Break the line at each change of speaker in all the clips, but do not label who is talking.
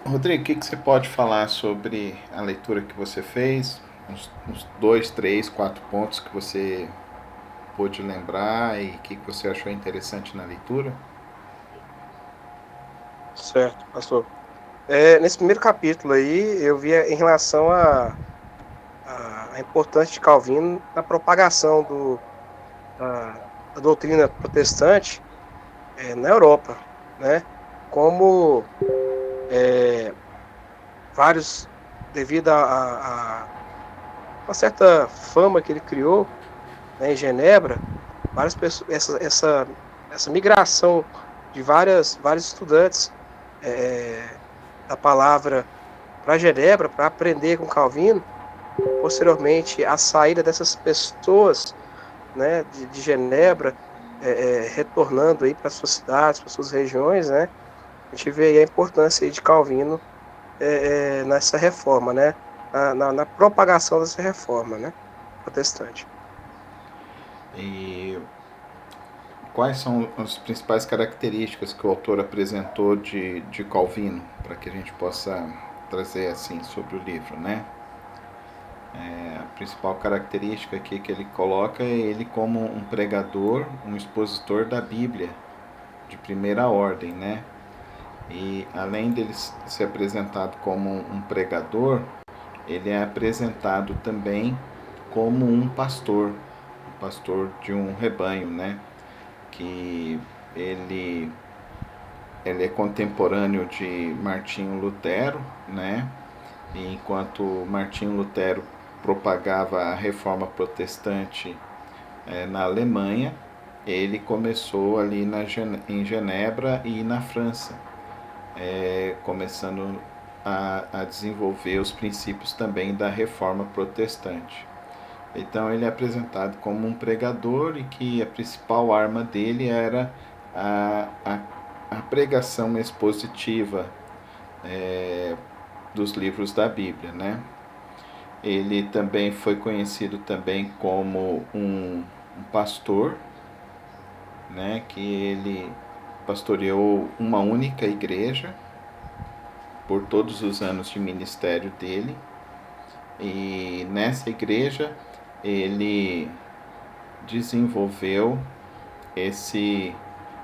Rodrigo, o que você pode falar sobre a leitura que você fez? Uns dois, três, quatro pontos que você pôde lembrar e que você achou interessante na leitura?
Certo, pastor. Nesse primeiro capítulo aí, eu vi em relação a importância de Calvino na propagação da doutrina protestante na Europa, né? Como vários, devido a uma certa fama que ele criou, né, em Genebra, várias pessoas, essa migração de vários estudantes é, da palavra para Genebra, para aprender com Calvino, posteriormente a saída dessas pessoas, né, de Genebra, retornando aí para suas cidades, para suas regiões, né, a gente vê aí a importância aí de Calvino nessa reforma, né, na propagação dessa reforma, né, protestante.
E quais são as principais características que o autor apresentou de Calvino, para que a gente possa trazer assim sobre o livro, né? A principal característica aqui que ele coloca é ele como um pregador, um expositor da Bíblia de primeira ordem, né? E além dele ser apresentado como um pregador, ele é apresentado também como um pastor de um rebanho, né? Que ele, ele é contemporâneo de Martinho Lutero, né? E enquanto Martinho Lutero propagava a reforma protestante na Alemanha, ele começou ali em Genebra e na França, começando a desenvolver os princípios também da reforma protestante. Então ele é apresentado como um pregador e que a principal arma dele era a, a, a pregação expositiva dos livros da Bíblia, né? Ele também foi conhecido também como um pastor, né? Que ele pastoreou uma única igreja por todos os anos de ministério dele. E nessa igreja ele desenvolveu esse,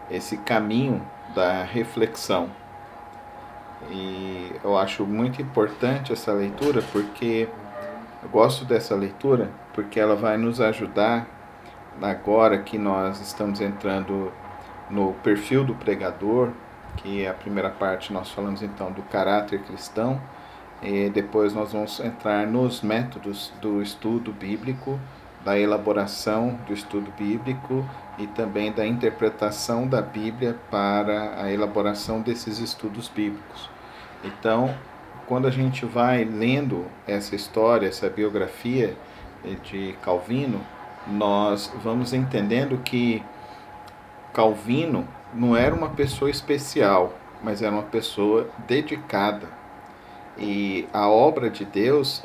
esse caminho da reflexão. E eu acho muito importante essa leitura porque eu gosto dessa leitura porque ela vai nos ajudar agora que nós estamos entrando no perfil do pregador, que é a primeira parte nós falamos então do caráter cristão, e depois nós vamos entrar nos métodos do estudo bíblico, da elaboração do estudo bíblico e também da interpretação da Bíblia para a elaboração desses estudos bíblicos. Então, quando a gente vai lendo essa história, essa biografia de Calvino, nós vamos entendendo que Calvino não era uma pessoa especial, mas era uma pessoa dedicada. E a obra de Deus,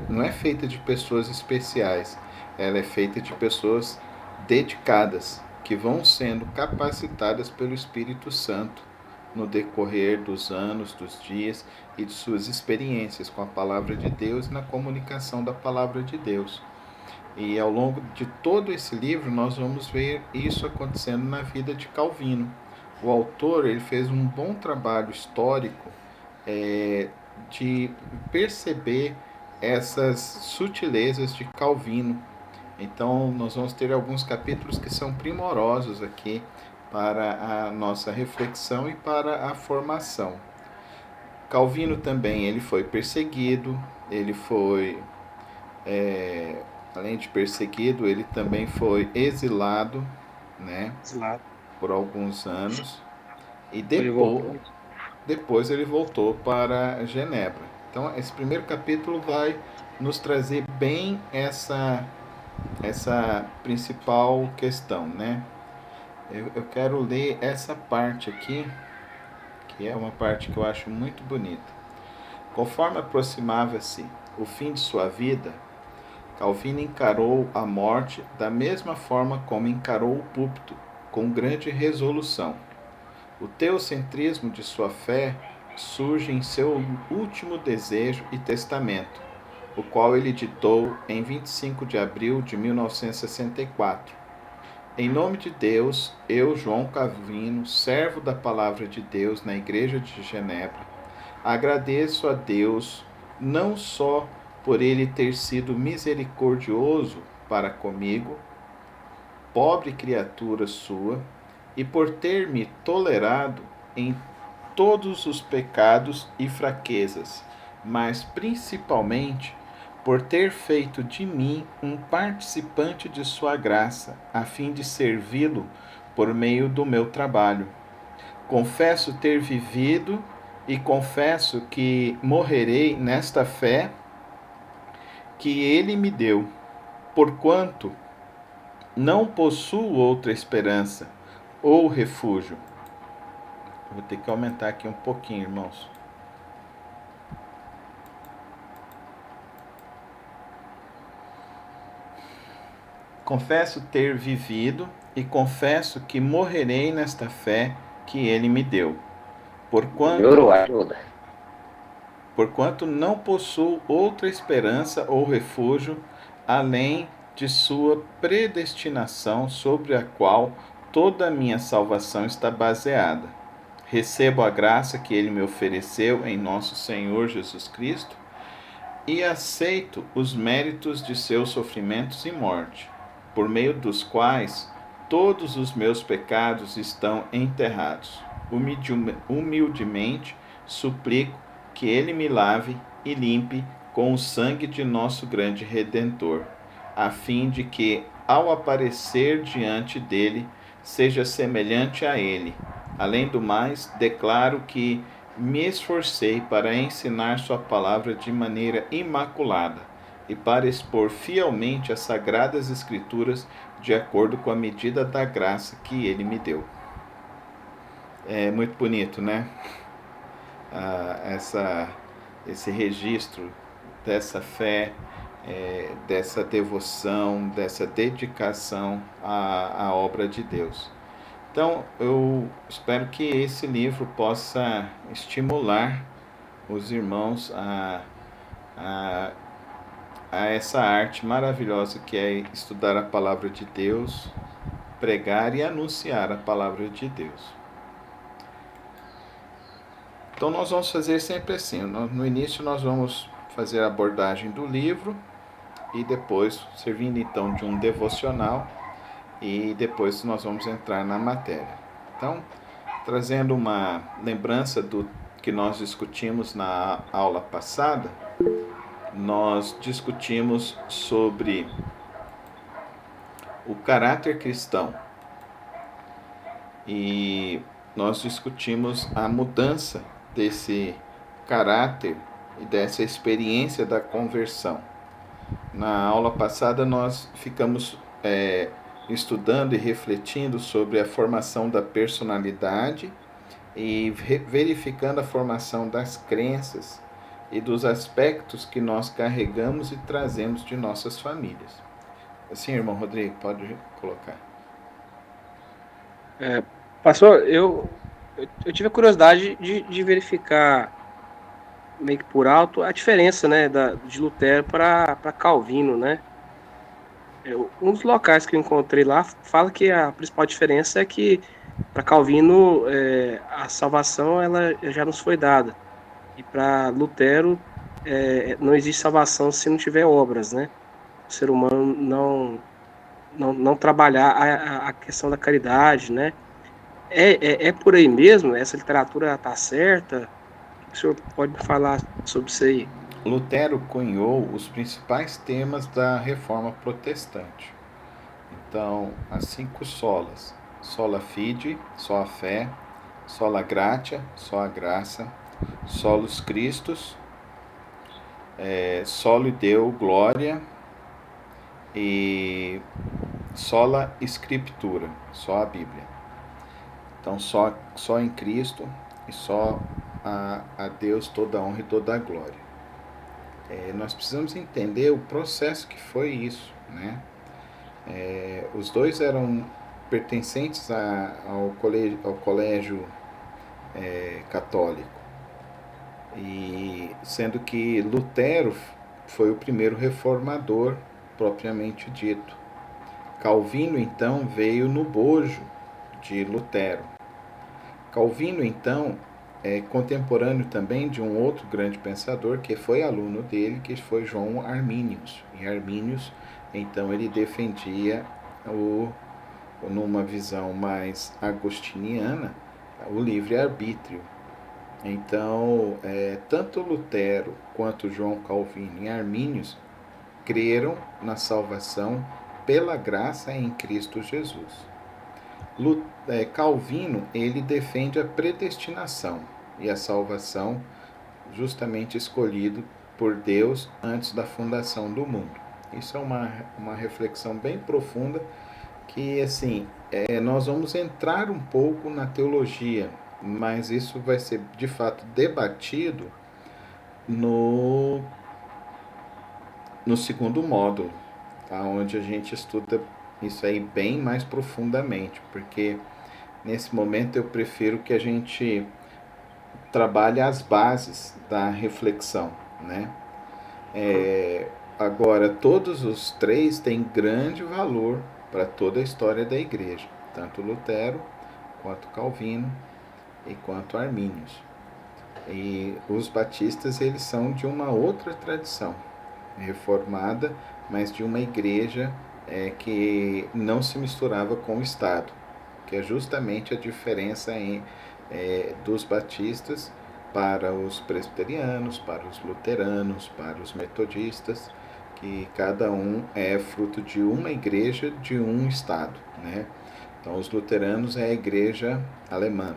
não é feita de pessoas especiais, ela é feita de pessoas dedicadas, que vão sendo capacitadas pelo Espírito Santo no decorrer dos anos, dos dias e de suas experiências com a palavra de Deus e na comunicação da palavra de Deus. E ao longo de todo esse livro nós vamos ver isso acontecendo na vida de Calvino. O autor ele fez um bom trabalho histórico é, de perceber essas sutilezas de Calvino. Então nós vamos ter alguns capítulos que são primorosos aqui para a nossa reflexão e para a formação. Calvino também ele foi perseguido, ele foi além de perseguido, ele também foi exilado, né,
Exilado.
por alguns anos e
Ele voltou.
depois ele voltou para Genebra. Então, esse primeiro capítulo vai nos trazer bem essa principal questão, né? Eu quero ler essa parte aqui, que é uma parte que eu acho muito bonita. Conforme aproximava-se o fim de sua vida, Calvino encarou a morte da mesma forma como encarou o púlpito, com grande resolução. O teocentrismo de sua fé surge em seu último desejo e testamento, o qual ele ditou em 25 de abril de 1964. Em nome de Deus, eu, João Calvino, servo da Palavra de Deus na Igreja de Genebra, agradeço a Deus não só por ele ter sido misericordioso para comigo, pobre criatura sua, e por ter me tolerado em todos os pecados e fraquezas, mas principalmente por ter feito de mim um participante de sua graça, a fim de servi-lo por meio do meu trabalho. Confesso ter vivido e confesso que morrerei nesta fé que ele me deu, porquanto não possuo outra esperança ou refúgio. Vou ter que aumentar aqui um pouquinho, irmãos. Confesso ter vivido e confesso que morrerei nesta fé que ele me deu. Porquanto não possuo outra esperança ou refúgio além de sua predestinação, sobre a qual toda a minha salvação está baseada. Recebo a graça que ele me ofereceu em nosso Senhor Jesus Cristo e aceito os méritos de seus sofrimentos e morte, por meio dos quais todos os meus pecados estão enterrados. Humildemente suplico que ele me lave e limpe com o sangue de nosso grande Redentor, a fim de que, ao aparecer diante dele, seja semelhante a ele. Além do mais, declaro que me esforcei para ensinar sua palavra de maneira imaculada e para expor fielmente as sagradas escrituras de acordo com a medida da graça que ele me deu. É muito bonito, né? Esse registro dessa fé, dessa devoção, dessa dedicação à obra de Deus. Então, eu espero que esse livro possa estimular os irmãos a essa arte maravilhosa que é estudar a palavra de Deus, pregar e anunciar a palavra de Deus. Então, nós vamos fazer sempre assim. No início, nós vamos fazer a abordagem do livro e depois, servindo então de um devocional, e depois nós vamos entrar na matéria. Então, trazendo uma lembrança do que nós discutimos na aula passada, nós discutimos sobre o caráter cristão e nós discutimos a mudança desse caráter e dessa experiência da conversão. Na aula passada nós ficamos estudando e refletindo sobre a formação da personalidade e verificando a formação das crenças e dos aspectos que nós carregamos e trazemos de nossas famílias. Assim, irmão Rodrigo, pode colocar.
Pastor, eu tive a curiosidade de verificar meio que por alto a diferença, né, de Lutero para Calvino, né? Um dos locais que eu encontrei lá fala que a principal diferença é que para Calvino a salvação ela já nos foi dada e para Lutero não existe salvação se não tiver obras, né? O ser humano não trabalhar a questão da caridade, né? É por aí mesmo? Essa literatura está certa? O senhor pode me falar sobre isso aí?
Lutero cunhou os principais temas da Reforma Protestante. Então, as 5 solas: sola fide, só a fé; sola gratia, só a graça; solus Christus, soli Deo gloria e sola Scriptura, só a Bíblia. Então, só em Cristo e só a Deus toda a honra e toda a glória. Nós precisamos entender o processo que foi isso, né? Os dois eram pertencentes ao colégio católico. E sendo que Lutero foi o primeiro reformador propriamente dito. Calvino então veio no bojo de Lutero. Calvino então é contemporâneo também de um outro grande pensador que foi aluno dele, que foi João Arminius. E Arminius então ele defendia numa visão mais agostiniana o livre-arbítrio. Então, tanto Lutero quanto João Calvino e Arminius creram na salvação pela graça em Cristo Jesus. Calvino, ele defende a predestinação e a salvação justamente escolhido por Deus antes da fundação do mundo. Isso é uma reflexão bem profunda que, assim, nós vamos entrar um pouco na teologia, mas isso vai ser, de fato, debatido no, no segundo módulo, tá? Onde a gente estuda isso aí bem mais profundamente, porque nesse momento eu prefiro que a gente trabalhe as bases da reflexão, né? Agora, todos os três têm grande valor para toda a história da igreja, tanto Lutero, quanto Calvino e quanto Arminius. E os batistas, eles são de uma outra tradição, reformada, mas de uma igreja que não se misturava com o Estado, que é justamente a diferença dos batistas para os presbiterianos, para os luteranos, para os metodistas, que cada um é fruto de uma igreja, de um Estado, né? Então, os luteranos é a igreja alemã,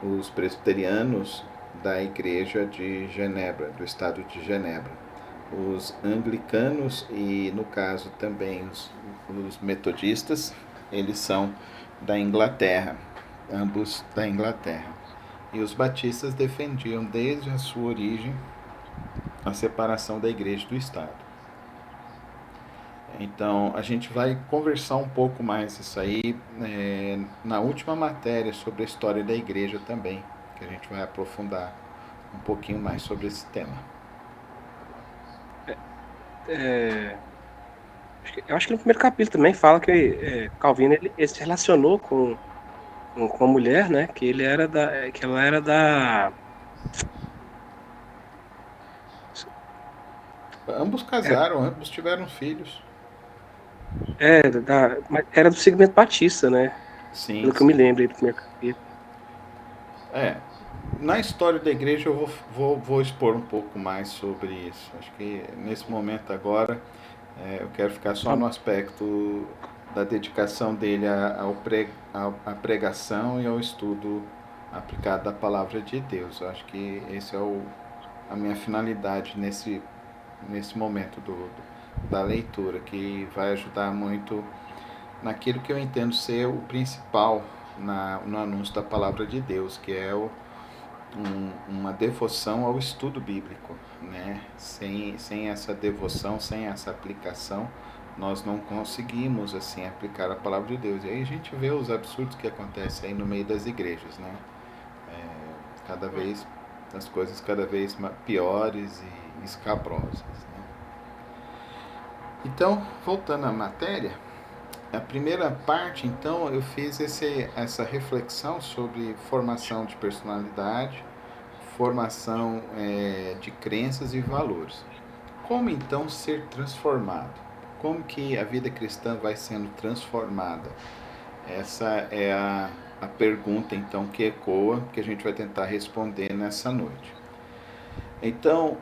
os presbiterianos da igreja de Genebra, do estado de Genebra, os anglicanos e, no caso, também os metodistas, eles são da Inglaterra, ambos da Inglaterra. E os batistas defendiam desde a sua origem a separação da igreja do Estado. Então, a gente vai conversar um pouco mais isso aí na última matéria sobre a história da igreja também, que a gente vai aprofundar um pouquinho mais sobre esse tema.
Eu acho que no primeiro capítulo também fala que Calvino ele se relacionou com a mulher, né? Que ela era da
Ambos
era,
casaram, ambos tiveram filhos.
mas era do segmento batista, né?
Sim,
Pelo que eu me
sim.
lembro aí do primeiro capítulo.
É, na história da igreja eu vou expor um pouco mais sobre isso. Acho que nesse momento agora eu quero ficar só
Tá,
no aspecto da dedicação dele à pregação e ao estudo aplicado da palavra de Deus. Eu acho que esse é a minha finalidade nesse momento da leitura, que vai ajudar muito naquilo que eu entendo ser o principal no anúncio da palavra de Deus, que é uma devoção ao estudo bíblico, né? Sem essa devoção, sem essa aplicação, nós não conseguimos assim aplicar a palavra de Deus. E aí a gente vê os absurdos que acontecem aí no meio das igrejas, né? Cada vez as coisas cada vez piores e escabrosas, né? Então, voltando à matéria, a primeira parte, então, eu fiz essa reflexão sobre formação de personalidade, formação de crenças e valores. Como então ser transformado? Como que a vida cristã vai sendo transformada? Essa é a pergunta então que ecoa, que a gente vai tentar responder nessa noite. Então,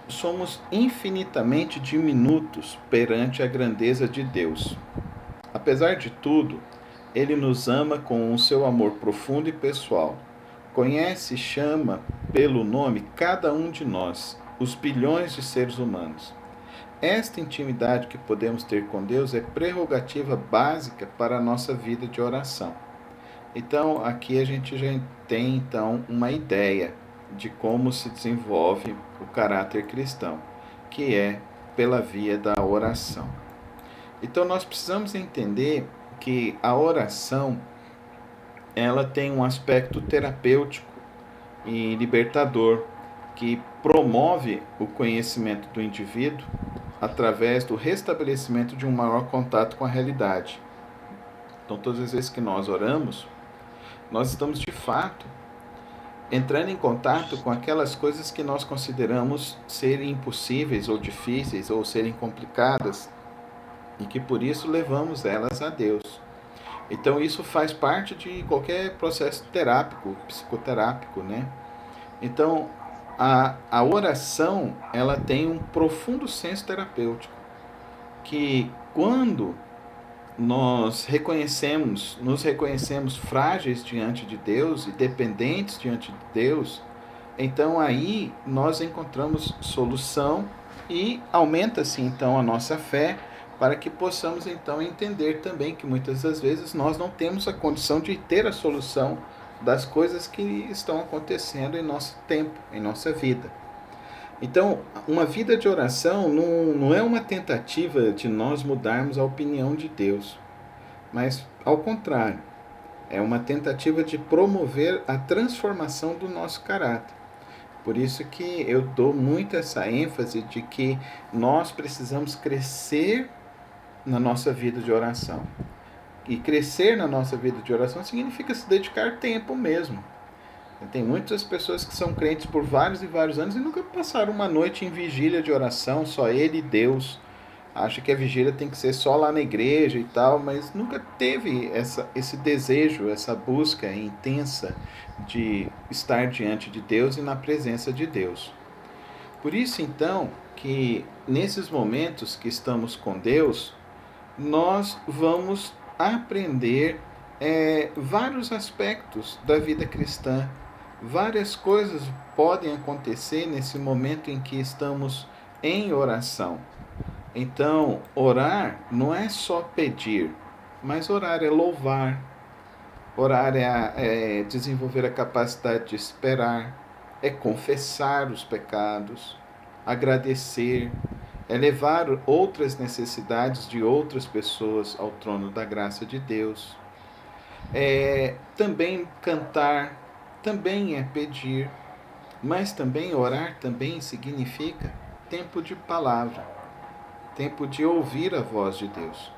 somos infinitamente diminutos perante a grandeza de Deus. Apesar de tudo, ele nos ama com o seu amor profundo e pessoal. Conhece e chama pelo nome cada um de nós, os bilhões de seres humanos. Esta intimidade que podemos ter com Deus é prerrogativa básica para a nossa vida de oração. Então, aqui a gente já tem então uma ideia de como se desenvolve o caráter cristão, que é pela via da oração. Então, nós precisamos entender que a oração ela tem um aspecto terapêutico e libertador, que promove o conhecimento do indivíduo através do restabelecimento de um maior contato com a realidade. Então, todas as vezes que nós oramos, nós estamos de fato entrando em contato com aquelas coisas que nós consideramos serem impossíveis ou difíceis ou serem complicadas e que por isso levamos elas a Deus. Então isso faz parte de qualquer processo terápico, psicoterápico, né? Então a oração, ela tem um profundo senso terapêutico, que quando nós nos reconhecemos frágeis diante de Deus e dependentes diante de Deus, então aí nós encontramos solução e aumenta-se então a nossa fé para que possamos então entender também que muitas das vezes nós não temos a condição de ter a solução das coisas que estão acontecendo em nosso tempo, em nossa vida. Então, uma vida de oração não é uma tentativa de nós mudarmos a opinião de Deus, mas, ao contrário, é uma tentativa de promover a transformação do nosso caráter. Por isso que eu dou muito essa ênfase de que nós precisamos crescer na nossa vida de oração. E crescer na nossa vida de oração significa se dedicar tempo mesmo. Tem muitas pessoas que são crentes por vários e vários anos e nunca passaram uma noite em vigília de oração, só ele e Deus. Acha que a vigília tem que ser só lá na igreja e tal, mas nunca teve esse desejo, essa busca intensa de estar diante de Deus e na presença de Deus. Por isso, então, que nesses momentos que estamos com Deus, nós vamos aprender vários aspectos da vida cristã. Várias coisas podem acontecer nesse momento em que estamos em oração. Então, orar não é só pedir, mas orar é louvar, orar é desenvolver a capacidade de esperar, é confessar os pecados, agradecer, é levar outras necessidades de outras pessoas ao trono da graça de Deus. Também cantar, também é pedir, mas também orar também significa tempo de palavra, tempo de ouvir a voz de Deus.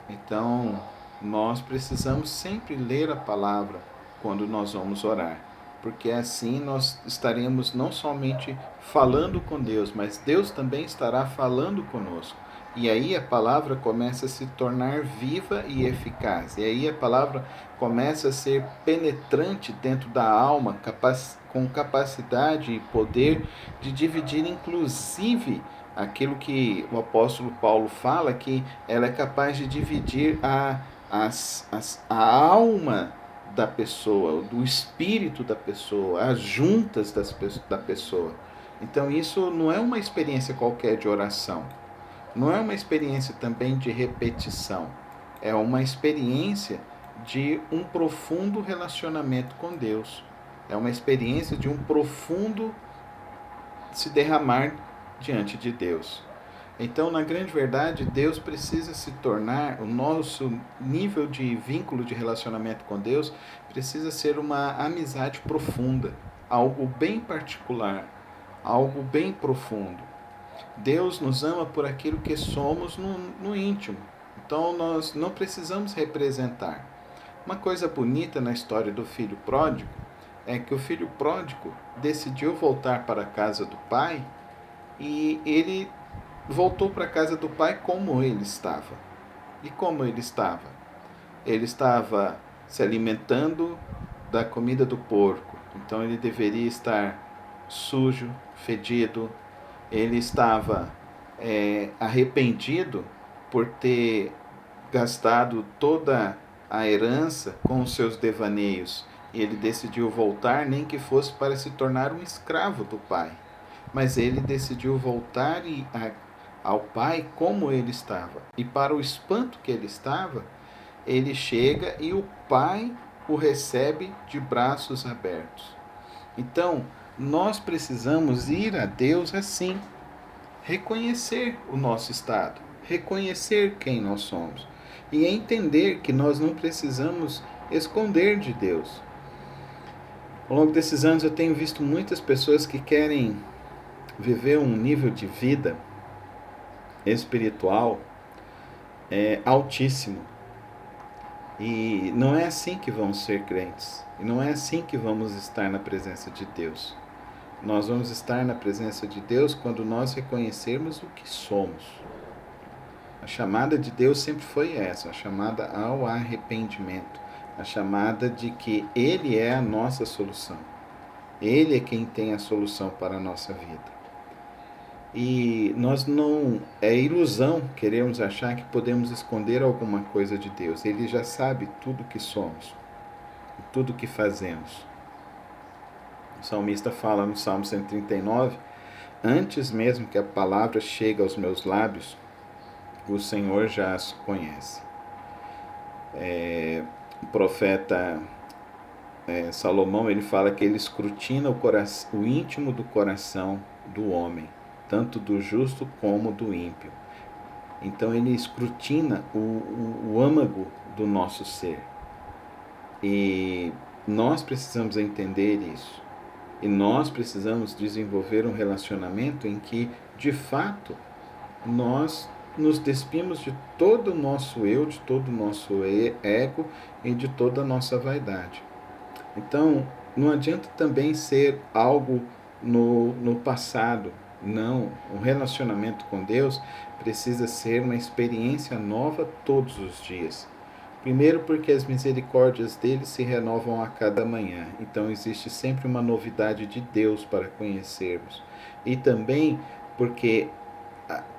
Então, nós precisamos sempre ler a palavra quando nós vamos orar, porque assim nós estaremos não somente falando com Deus, mas Deus também estará falando conosco. E aí a palavra começa a se tornar viva e eficaz. E aí a palavra começa a ser penetrante dentro da alma, com capacidade e poder de dividir inclusive aquilo que o apóstolo Paulo fala, que ela é capaz de dividir a alma da pessoa, do espírito da pessoa, as juntas da pessoa. Então isso não é uma experiência qualquer de oração, não é uma experiência também de repetição, é uma experiência de um profundo relacionamento com Deus, é uma experiência de um profundo se derramar diante de Deus. Então, na grande verdade, Deus precisa se tornar, o nosso nível de vínculo de relacionamento com Deus precisa ser uma amizade profunda, algo bem particular, algo bem profundo. Deus nos ama por aquilo que somos no íntimo. Então, nós não precisamos representar. Uma coisa bonita na história do filho pródigo é que o filho pródigo decidiu voltar para a casa do pai e ele voltou para a casa do pai como ele estava. E como ele estava? Ele estava se alimentando da comida do porco. Então ele deveria estar sujo, fedido. Ele estava arrependido por ter gastado toda a herança com os seus devaneios. E ele decidiu voltar, nem que fosse para se tornar um escravo do pai. Mas ele decidiu voltar ao pai como ele estava. E para o espanto que ele estava, ele chega e o pai o recebe de braços abertos. Então, nós precisamos ir a Deus assim, reconhecer o nosso estado, reconhecer quem nós somos e entender que nós não precisamos esconder de Deus. Ao longo desses anos eu tenho visto muitas pessoas que querem viver um nível de vida espiritual altíssimo. E não é assim que vamos ser crentes. E não é assim que vamos estar na presença de Deus. Nós vamos estar na presença de Deus quando nós reconhecermos o que somos. A chamada de Deus sempre foi essa, a chamada ao arrependimento, a chamada de que Ele é a nossa solução. Ele é quem tem a solução para a nossa vida. E nós não... É ilusão queremos achar que podemos esconder alguma coisa de Deus. Ele já sabe tudo que somos, tudo que fazemos. O salmista fala no Salmo 139, antes mesmo que a palavra chegue aos meus lábios, o Senhor já as conhece. O profeta Salomão, ele fala que ele escrutina o íntimo do coração do homem, tanto do justo como do ímpio. Então ele escrutina o âmago do nosso ser. E nós precisamos entender isso. E nós precisamos desenvolver um relacionamento em que, de fato, nós nos despimos de todo o nosso eu, de todo o nosso ego e de toda a nossa vaidade. Então, não adianta também ser algo no passado. Não, um relacionamento com Deus precisa ser uma experiência nova todos os dias. Primeiro porque as misericórdias dele se renovam a cada manhã. Então existe sempre uma novidade de Deus para conhecermos. E também porque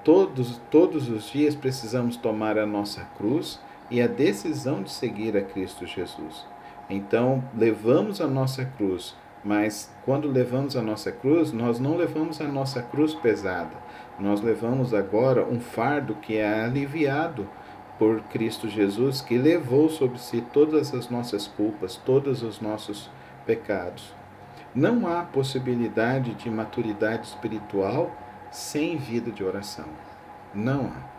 todos os dias precisamos tomar a nossa cruz e a decisão de seguir a Cristo Jesus. Então levamos a nossa cruz, mas quando levamos a nossa cruz, nós não levamos a nossa cruz pesada. Nós levamos agora um fardo que é aliviado por Cristo Jesus, que levou sobre si todas as nossas culpas, todos os nossos pecados. Não há possibilidade de maturidade espiritual sem vida de oração. Não há.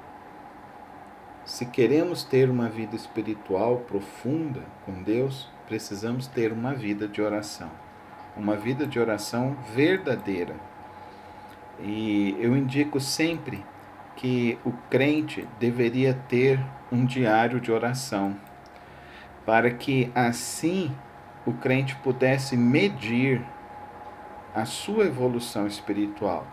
Se queremos ter uma vida espiritual profunda com Deus, precisamos ter uma vida de oração. Uma vida de oração verdadeira. E eu indico sempre que o crente deveria ter um diário de oração, para que assim o crente pudesse medir a sua evolução espiritual.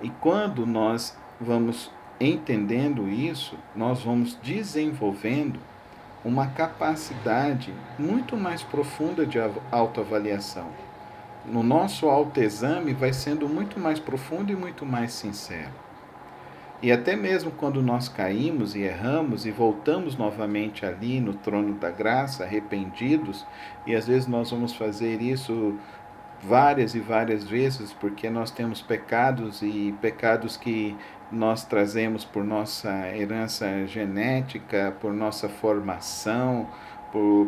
E quando nós vamos entendendo isso, nós vamos desenvolvendo uma capacidade muito mais profunda de autoavaliação. No nosso autoexame vai sendo muito mais profundo e muito mais sincero. E até mesmo quando nós caímos e erramos e voltamos novamente ali no trono da graça, arrependidos, e às vezes nós vamos fazer isso várias e várias vezes, porque nós temos pecados e pecados que nós trazemos por nossa herança genética, por nossa formação,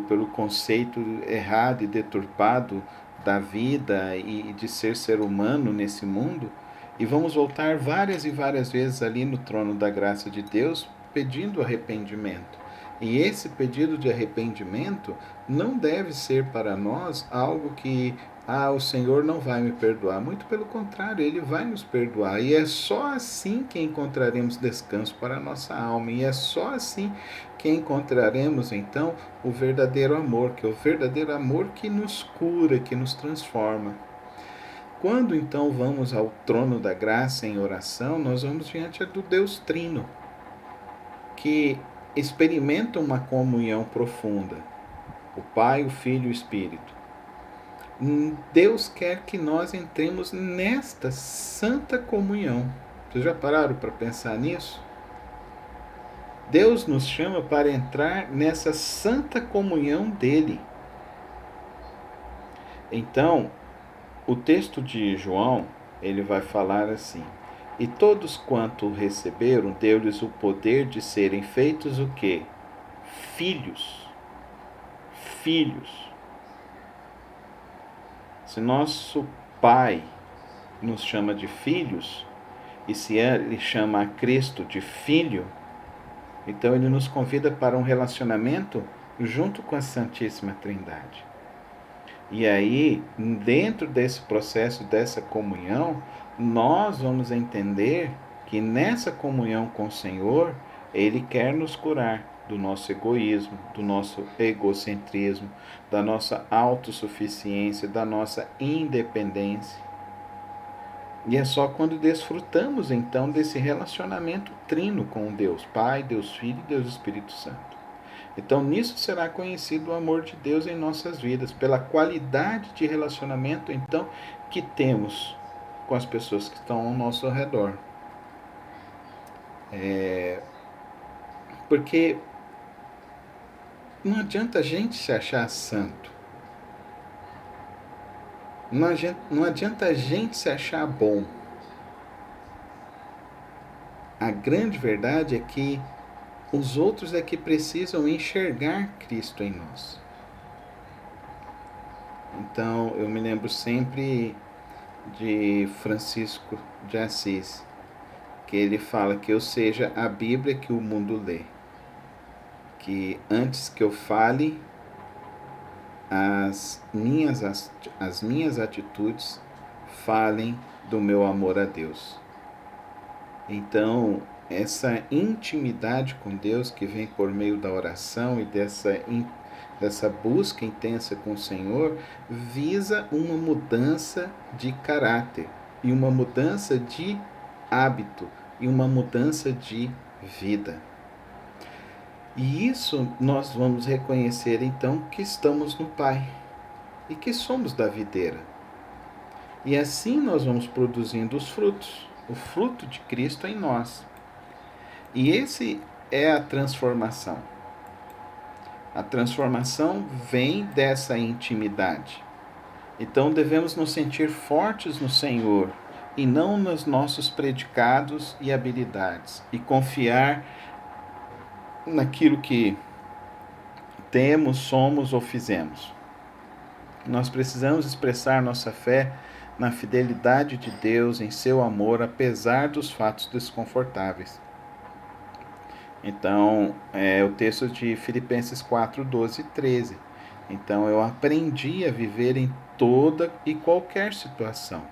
pelo conceito errado e deturpado da vida e de ser humano nesse mundo. E vamos voltar várias e várias vezes ali no trono da graça de Deus pedindo arrependimento. E esse pedido de arrependimento não deve ser para nós algo que o Senhor não vai me perdoar. Muito pelo contrário, Ele vai nos perdoar. E é só assim que encontraremos descanso para a nossa alma. E é só assim que encontraremos, então, o verdadeiro amor, que é o verdadeiro amor que nos cura, que nos transforma. Quando então vamos ao trono da graça em oração, nós vamos diante do Deus Trino, que experimenta uma comunhão profunda. O Pai, o Filho e o Espírito. Deus quer que nós entremos nesta santa comunhão. Vocês já pararam para pensar nisso? Deus nos chama para entrar nessa santa comunhão dele. Então, o texto de João, ele vai falar assim: e todos quanto receberam, deu-lhes o poder de serem feitos o quê? Filhos. Filhos. Se nosso Pai nos chama de filhos, e se Ele chama a Cristo de Filho, então Ele nos convida para um relacionamento junto com a Santíssima Trindade. E aí, dentro desse processo, dessa comunhão, nós vamos entender que nessa comunhão com o Senhor, Ele quer nos curar do nosso egoísmo, do nosso egocentrismo, da nossa autossuficiência, da nossa independência. E é só quando desfrutamos então desse relacionamento trino com Deus Pai, Deus Filho e Deus Espírito Santo. Então nisso será conhecido o amor de Deus em nossas vidas, pela qualidade de relacionamento então que temos com as pessoas que estão ao nosso redor. Porque não adianta a gente se achar santo. Não adianta a gente se achar bom. A grande verdade é que os outros é que precisam enxergar Cristo em nós. Então, eu me lembro sempre de Francisco de Assis, que ele fala que eu seja a Bíblia que o mundo lê. Que antes que eu fale, as minhas atitudes falem do meu amor a Deus. Então, essa intimidade com Deus que vem por meio da oração e dessa busca intensa com o Senhor, visa uma mudança de caráter e uma mudança de hábito e uma mudança de vida. E isso nós vamos reconhecer então que estamos no Pai e que somos da videira. E assim nós vamos produzindo os frutos, o fruto de Cristo em nós. E esse é a transformação. A transformação vem dessa intimidade. Então devemos nos sentir fortes no Senhor e não nos nossos predicados e habilidades, e confiar naquilo que temos, somos ou fizemos. Nós precisamos expressar nossa fé na fidelidade de Deus, em seu amor, apesar dos fatos desconfortáveis. Então, é o texto de Filipenses 4, 12 e 13. Então, eu aprendi a viver em toda e qualquer situação.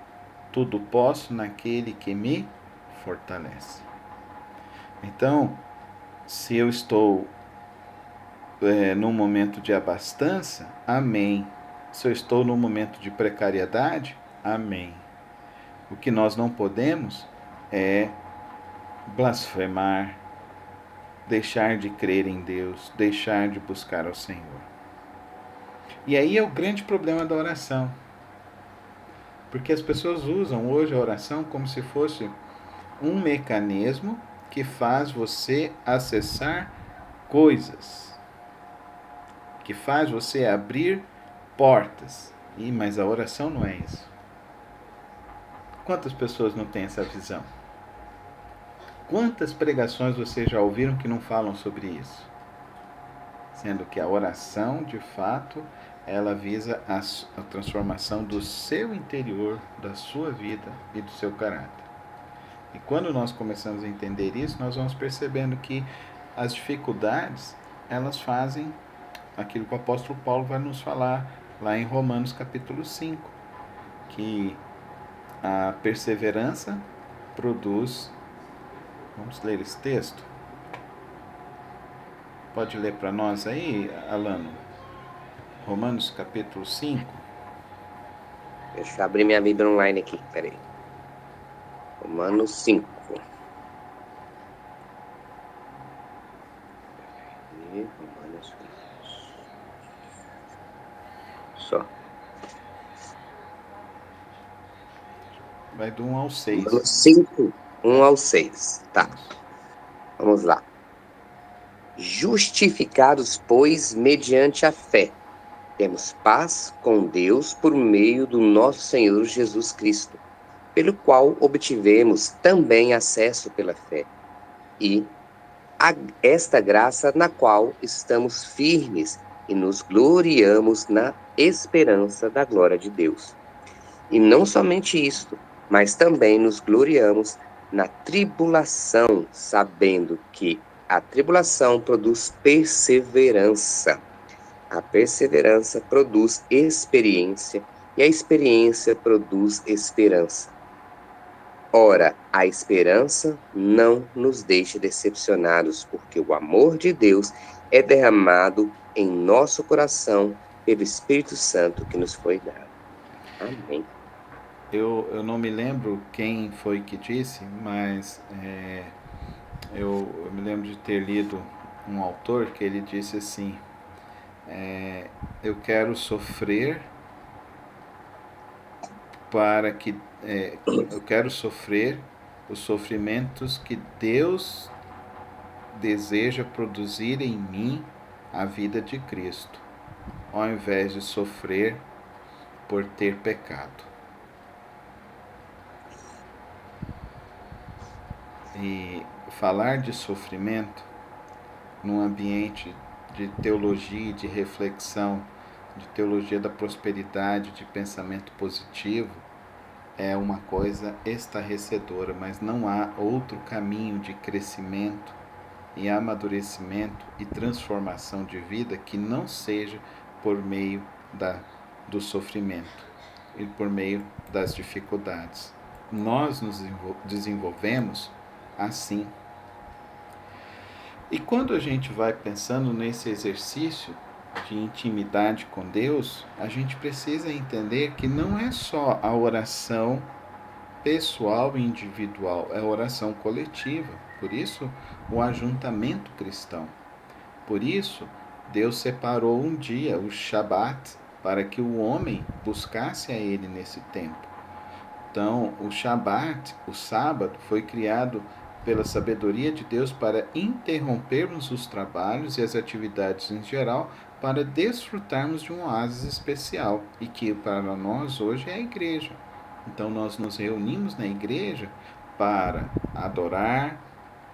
Tudo posso naquele que me fortalece. Então, se eu estou num momento de abastança, amém. Se eu estou num momento de precariedade, amém. O que nós não podemos é blasfemar, deixar de crer em Deus, deixar de buscar ao Senhor. E aí é o grande problema da oração. Porque as pessoas usam hoje a oração como se fosse um mecanismo que faz você acessar coisas, que faz você abrir portas. Mas a oração não é isso. Quantas pessoas não têm essa visão? Quantas pregações vocês já ouviram que não falam sobre isso? Sendo que a oração, de fato, ela visa a transformação do seu interior, da sua vida e do seu caráter. E quando nós começamos a entender isso, nós vamos percebendo que as dificuldades, elas fazem aquilo que o apóstolo Paulo vai nos falar lá em Romanos capítulo 5, que a perseverança produz... Vamos ler esse texto? Pode ler para nós aí, Alano? Romanos capítulo 5.
Deixa eu abrir minha Bíblia online aqui, peraí. Romanos 5. Romanos 5. Só.
Vai do 1 ao 6.
Romanos 5, 1 ao 6. Tá. Vamos lá. Justificados, pois, mediante a fé, temos paz com Deus por meio do nosso Senhor Jesus Cristo, pelo qual obtivemos também acesso pela fé, e esta graça na qual estamos firmes e nos gloriamos na esperança da glória de Deus. E não somente isto, mas também nos gloriamos na tribulação, sabendo que a tribulação produz perseverança, A perseverança produz experiência, e a experiência produz esperança. Ora, a esperança não nos deixa decepcionados, porque o amor de Deus é derramado em nosso coração pelo Espírito Santo que nos foi dado. Amém.
Eu não me lembro quem foi que disse, mas eu me lembro de ter lido um autor que ele disse assim: eu quero sofrer para que eu quero sofrer os sofrimentos que Deus deseja produzir em mim a vida de Cristo, ao invés de sofrer por ter pecado. E falar de sofrimento num ambiente de teologia, de reflexão, de teologia da prosperidade, de pensamento positivo, é uma coisa estarrecedora, mas não há outro caminho de crescimento e amadurecimento e transformação de vida que não seja por meio do sofrimento e por meio das dificuldades. Nós nos desenvolvemos assim. E quando a gente vai pensando nesse exercício de intimidade com Deus, a gente precisa entender que não é só a oração pessoal e individual, é a oração coletiva. Por isso, o ajuntamento cristão. Por isso, Deus separou um dia, o Shabat, para que o homem buscasse a Ele nesse tempo. Então, o Shabat, o sábado, foi criado pela sabedoria de Deus para interrompermos os trabalhos e as atividades em geral para desfrutarmos de um oásis especial e que para nós hoje é a igreja. Então nós nos reunimos na igreja para adorar,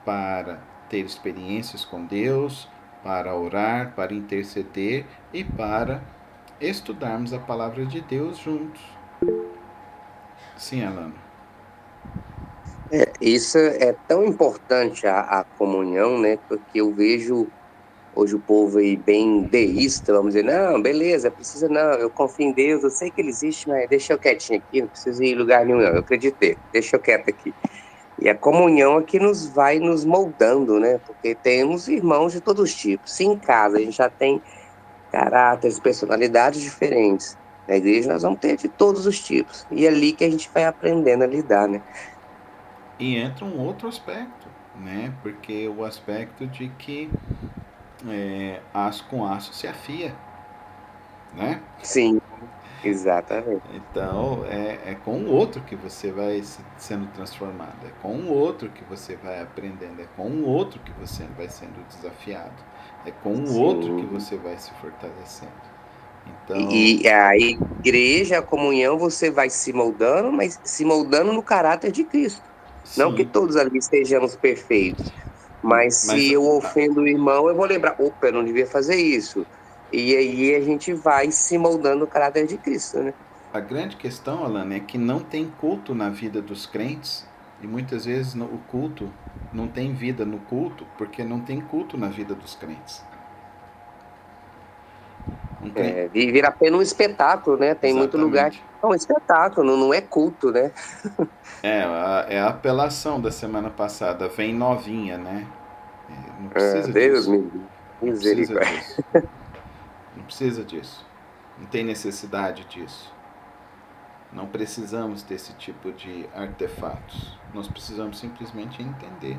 para ter experiências com Deus, para orar, para interceder e para estudarmos a palavra de Deus juntos. Sim, Alana.
Isso é tão importante a comunhão, né? Porque eu vejo hoje o povo aí bem deísta, vamos dizer, não, beleza, precisa não, eu confio em Deus, eu sei que ele existe, mas deixa eu quietinho aqui, não preciso ir em lugar nenhum, não, eu acredito nele, deixa eu quieto aqui. E a comunhão é que nos vai nos moldando, né? Porque temos irmãos de todos os tipos. Se em casa a gente já tem caráteres, personalidades diferentes, na igreja nós vamos ter de todos os tipos. E é ali que a gente vai aprendendo a lidar, né?
E entra um outro aspecto, né? Porque o aspecto de que aço com aço se afia, né?
Sim, exatamente.
Então é com o outro que você vai sendo transformado, é com o outro que você vai aprendendo, é com o outro que você vai sendo desafiado, é com o outro que
Sim.
você vai se fortalecendo. Então,
E a igreja, a comunhão, você vai se moldando, mas se moldando no caráter de Cristo. Não que
sim,
todos ali estejamos perfeitos, mas
mas
se eu ofendo o irmão, eu vou lembrar, opa, eu não devia fazer isso. E aí a gente vai se moldando no caráter de Cristo, né?
a grande questão, Alana, é que não tem culto na vida dos crentes e muitas vezes o culto não tem vida no culto porque não tem culto na vida dos crentes. Um crente...
Vira apenas um espetáculo, né? Tem muito lugar que
Exatamente.
é um espetáculo, não é culto, né?
É a apelação da semana passada, vem novinha, né? Não precisa
Deus
disso.
me livre.
Não precisa
Misericórdia.
disso. Não precisa disso. Não tem necessidade disso. Não precisamos desse tipo de artefatos. Nós precisamos simplesmente entender.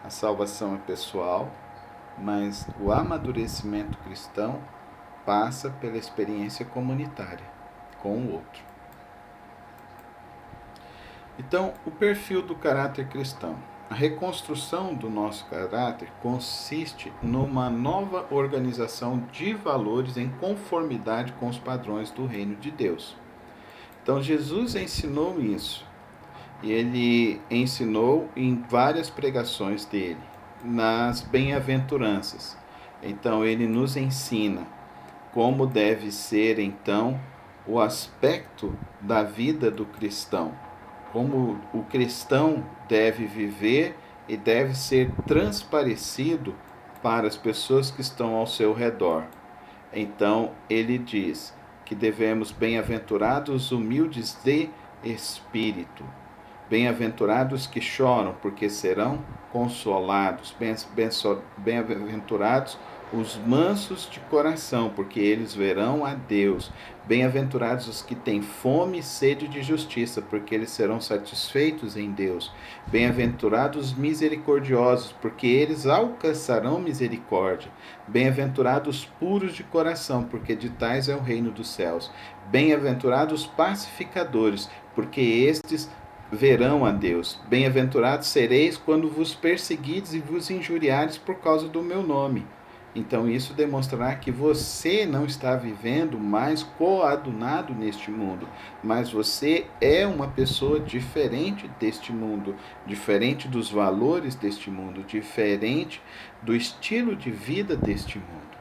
A salvação é pessoal, mas o amadurecimento cristão passa pela experiência comunitária com o outro. Então, o perfil do caráter cristão. A reconstrução do nosso caráter consiste numa nova organização de valores em conformidade com os padrões do reino de Deus. Então, Jesus ensinou isso. E ele ensinou em várias pregações dele, nas bem-aventuranças. Então, ele nos ensina como deve ser, então, o aspecto da vida do cristão, como o cristão deve viver e deve ser transparecido para as pessoas que estão ao seu redor. Então, ele diz que devemos, bem-aventurados humildes de espírito, bem-aventurados que choram, porque serão consolados, bem-aventurados os mansos de coração, porque eles verão a Deus. Bem-aventurados os que têm fome e sede de justiça, porque eles serão satisfeitos em Deus. Bem-aventurados os misericordiosos, porque eles alcançarão misericórdia. Bem-aventurados puros de coração, porque de tais é o reino dos céus. Bem-aventurados pacificadores, porque estes verão a Deus. Bem-aventurados sereis quando vos perseguides e vos injuriares por causa do meu nome. Então isso demonstrará que você não está vivendo mais coadunado neste mundo, mas você é uma pessoa diferente deste mundo, diferente dos valores deste mundo, diferente do estilo de vida deste mundo.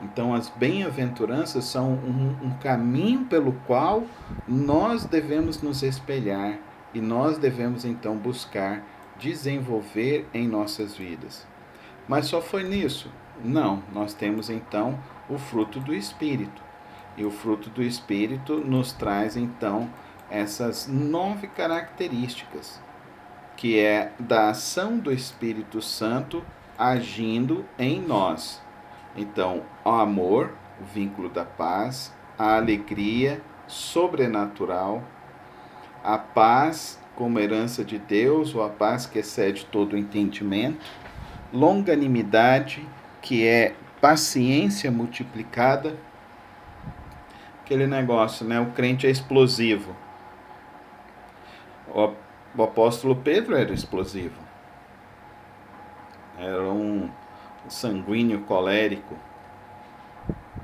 Então as bem-aventuranças são um caminho pelo qual nós devemos nos espelhar e nós devemos então buscar desenvolver em nossas vidas. Mas só foi nisso? Não, nós temos então o fruto do Espírito. E o fruto do Espírito nos traz então essas 9 características, que é da ação do Espírito Santo agindo em nós. Então, o amor, o vínculo da paz, a alegria sobrenatural, a paz como herança de Deus, ou a paz que excede todo o entendimento, longanimidade, que é paciência multiplicada, aquele negócio, né? O crente é explosivo. O apóstolo Pedro era explosivo. Era um sanguíneo colérico,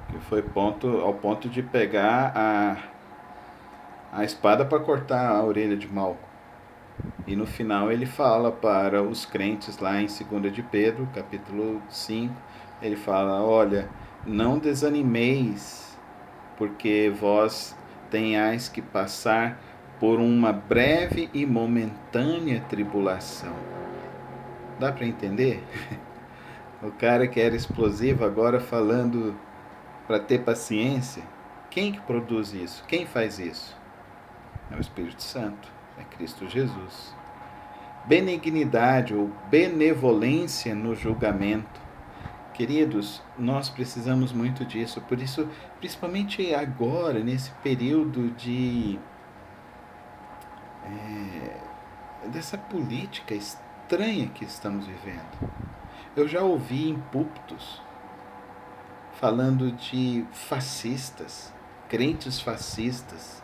que foi ao ponto de pegar a espada para cortar a orelha de Malco. E no final ele fala para os crentes lá em 2 de Pedro, capítulo 5, ele fala, olha, não desanimeis, porque vós tenhais que passar por uma breve e momentânea tribulação. Dá para entender? O cara que era explosivo agora falando para ter paciência. Quem que produz isso? Quem faz isso? É o Espírito Santo, é Cristo Jesus. Benignidade ou benevolência no julgamento. Queridos, nós precisamos muito disso, por isso, principalmente agora, nesse período dessa política estranha que estamos vivendo. Eu já ouvi em púlpitos falando de fascistas, crentes fascistas.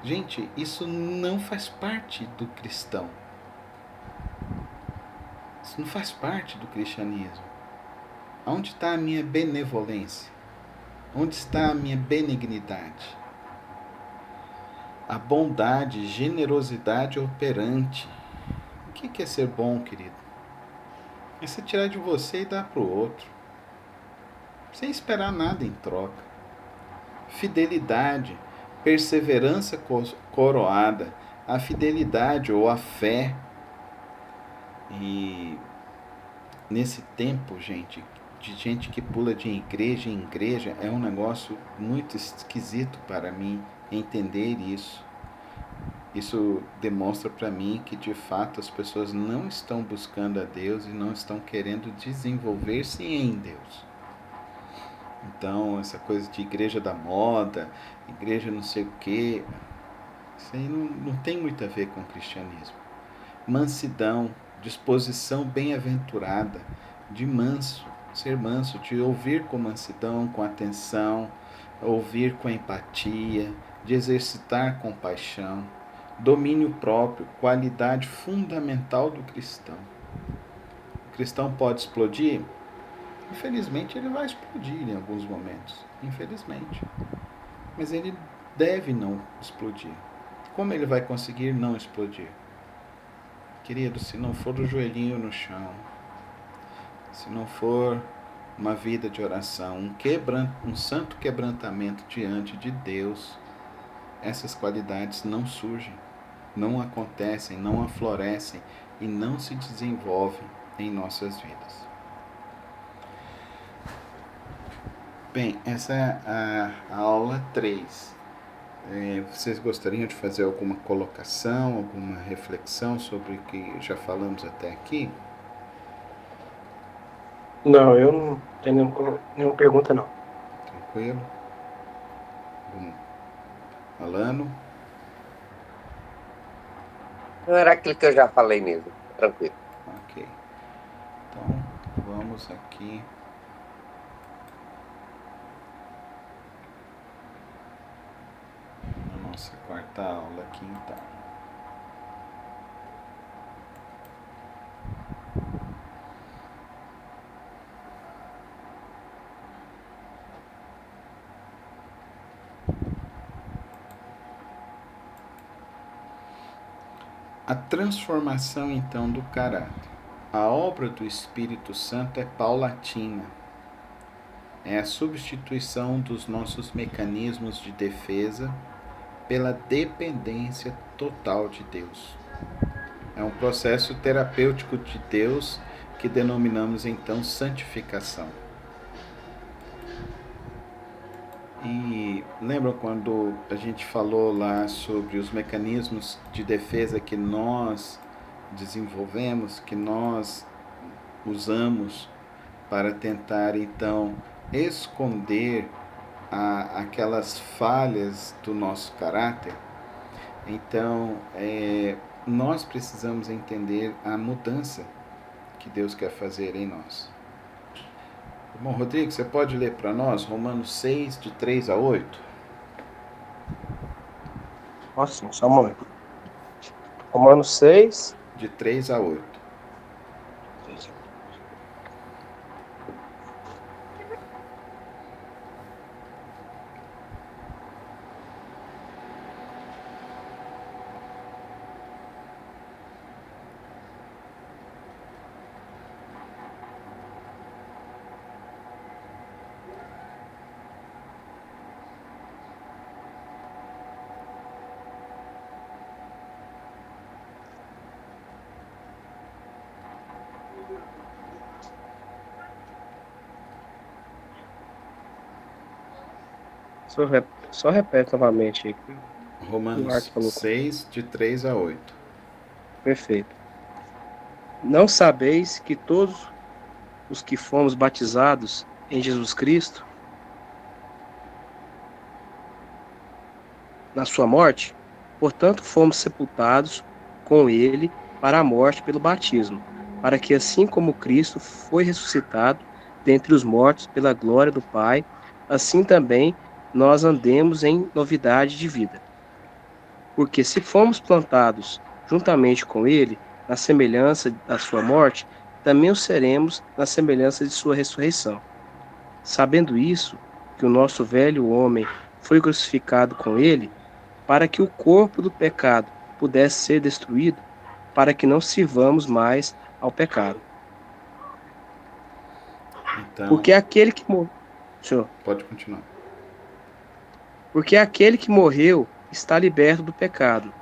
Gente, isso não faz parte do cristão. Isso não faz parte do cristianismo. Onde está a minha benevolência? Onde está a minha benignidade? A bondade, generosidade operante. O que é ser bom, querido? É você tirar de você e dar para o outro, sem esperar nada em troca. Fidelidade, perseverança coroada, a fidelidade ou a fé. E nesse tempo, gente, de gente que pula de igreja em igreja, é um negócio muito esquisito para mim entender isso. Isso demonstra para mim que de fato as pessoas não estão buscando a Deus e não estão querendo desenvolver-se em Deus. Então, essa coisa de igreja da moda, igreja não sei o quê, isso aí não tem muito a ver com o cristianismo. Mansidão, disposição bem-aventurada, de manso, ser manso, de ouvir com mansidão, com atenção, ouvir com empatia, de exercitar compaixão, domínio próprio, qualidade fundamental do cristão. O cristão pode explodir? Infelizmente ele vai explodir em alguns momentos, infelizmente. Mas ele deve não explodir. Como ele vai conseguir não explodir? Querido, se não for o joelhinho no chão, se não for uma vida de oração, um santo quebrantamento diante de Deus, essas qualidades não surgem, não acontecem, não aflorescem e não se desenvolvem em nossas vidas. Bem, essa é a aula 3. Vocês gostariam de fazer alguma colocação, alguma reflexão sobre o que já falamos até aqui?
Não, eu não tenho nenhuma pergunta, não.
Tranquilo? Alano?
Não era aquilo que eu já falei mesmo. Tranquilo.
Ok. Então, vamos aqui. Na nossa quarta aula aqui, então. A transformação, então, do caráter. A obra do Espírito Santo é paulatina. É a substituição dos nossos mecanismos de defesa pela dependência total de Deus. É um processo terapêutico de Deus que denominamos então santificação. E lembram quando a gente falou lá sobre os mecanismos de defesa que nós desenvolvemos, que nós usamos para tentar então esconder aquelas falhas do nosso caráter? Então, nós precisamos entender a mudança que Deus quer fazer em nós. Bom, Rodrigo, você pode ler para nós Romanos 6, de 3 a 8?
Nossa, sim, só um momento. Romanos 6.
De 3 a 8.
Só repete novamente aí. O Arthur
Romanos
falou.
6, de 3 a 8.
Perfeito. Não sabeis que todos os que fomos batizados em Jesus Cristo, na sua morte, portanto fomos sepultados com ele para a morte pelo batismo, para que assim como Cristo foi ressuscitado dentre os mortos pela glória do Pai, assim também nós andemos em novidade de vida. Porque se fomos plantados juntamente com ele na semelhança da sua morte, também o seremos na semelhança de sua ressurreição. Sabendo isso, que o nosso velho homem foi crucificado com ele, para que o corpo do pecado pudesse ser destruído, para que não sirvamos mais ao pecado.
Então,
Porque aquele que morreu,
pode continuar.
porque aquele que morreu está liberto do pecado.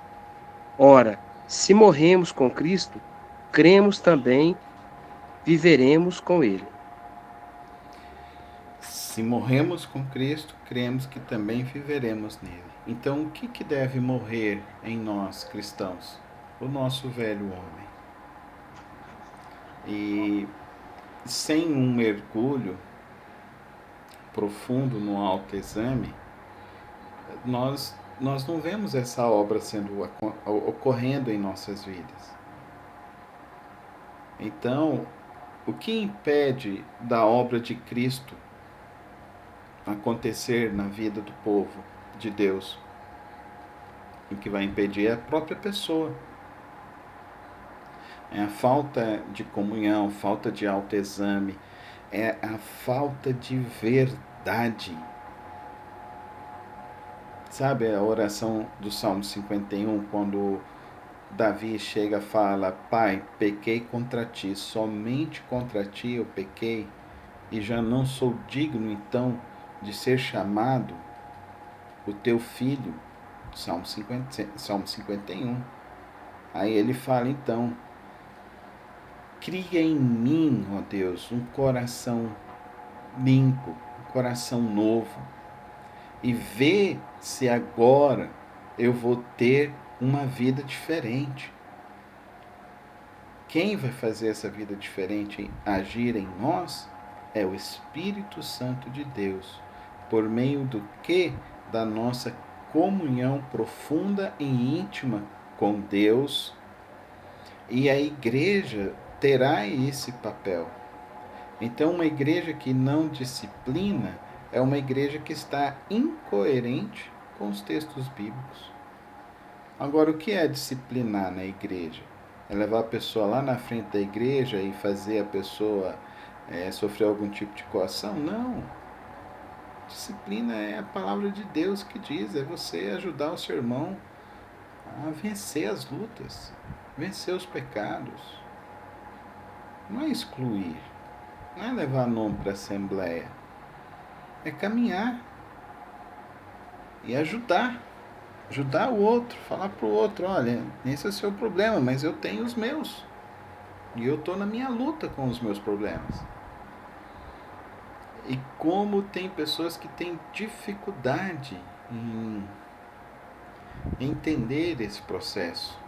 Ora, se morremos com Cristo, cremos também viveremos com ele.
Se morremos com Cristo, cremos que também viveremos nele. Então, o que deve morrer em nós, cristãos? O nosso velho homem. E sem um mergulho profundo no autoexame, nós não vemos essa obra ocorrendo em nossas vidas. Então, o que impede da obra de Cristo acontecer na vida do povo de Deus? O que vai impedir é a própria pessoa. É a falta de comunhão, falta de autoexame, é a falta de verdade. Sabe a oração do Salmo 51, quando Davi chega e fala: Pai, pequei contra ti, somente contra ti eu pequei, e já não sou digno então de ser chamado o teu filho. Salmo 51. Aí ele fala então: cria em mim, ó Deus, um coração limpo, um coração novo e ver se agora eu vou ter uma vida diferente. Quem vai fazer essa vida diferente agir em nós é o Espírito Santo de Deus, por meio do que? Da nossa comunhão profunda e íntima com Deus. E a igreja terá esse papel. Então, uma igreja que não disciplina é uma igreja que está incoerente com os textos bíblicos. Agora, o que é disciplinar na igreja? É levar a pessoa lá na frente da igreja e fazer a pessoa sofrer algum tipo de coação? Não. Disciplina é a palavra de Deus que diz, é você ajudar o seu irmão a vencer as lutas, vencer os pecados. Não é excluir, não é levar nome para a assembleia, é caminhar e ajudar o outro, falar para o outro, olha, esse é o seu problema, mas eu tenho os meus, e eu estou na minha luta com os meus problemas. E como tem pessoas que têm dificuldade em entender esse processo,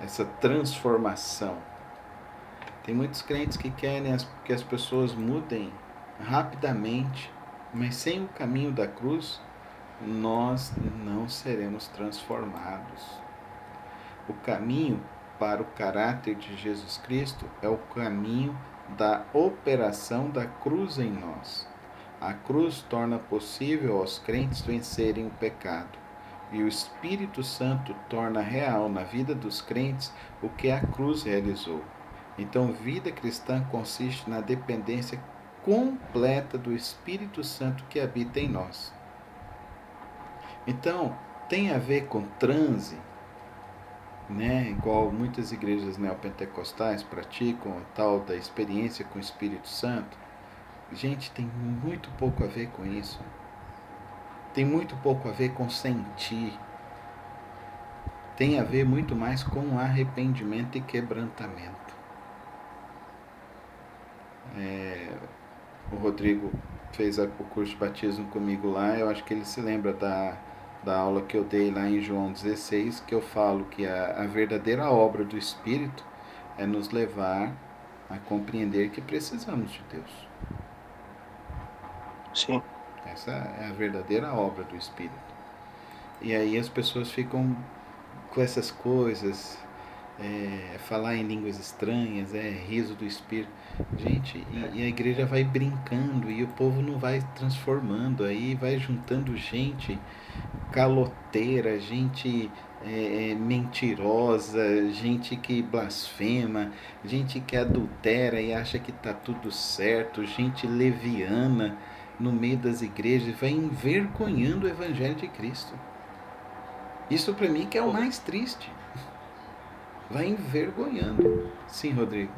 essa transformação. Tem muitos crentes que querem que as pessoas mudem rapidamente, mas sem o caminho da cruz, nós não seremos transformados. O caminho para o caráter de Jesus Cristo é o caminho da operação da cruz em nós. A cruz torna possível aos crentes vencerem o pecado. E o Espírito Santo torna real na vida dos crentes o que a cruz realizou. Então, vida cristã consiste na dependência completa do Espírito Santo que habita em nós. Então, tem a ver com transe, né? Igual muitas igrejas neopentecostais praticam a tal da experiência com o Espírito Santo. Gente, tem muito pouco a ver com isso. Tem muito pouco a ver com sentir. Tem a ver muito mais com arrependimento e quebrantamento. O Rodrigo fez o curso de batismo comigo lá. Eu acho que ele se lembra da aula que eu dei lá em João 16, que eu falo que a verdadeira obra do Espírito é nos levar a compreender que precisamos de Deus.
Sim.
Essa é a verdadeira obra do Espírito. E aí as pessoas ficam com essas coisas, falar em línguas estranhas, riso do Espírito. Gente, e a igreja vai brincando e o povo não vai transformando, aí vai juntando gente caloteira, gente mentirosa, gente que blasfema, gente que adultera e acha que está tudo certo, gente leviana no meio das igrejas, vai envergonhando o Evangelho de Cristo. Isso para mim que é o mais triste. Vai envergonhando. Sim, Rodrigo.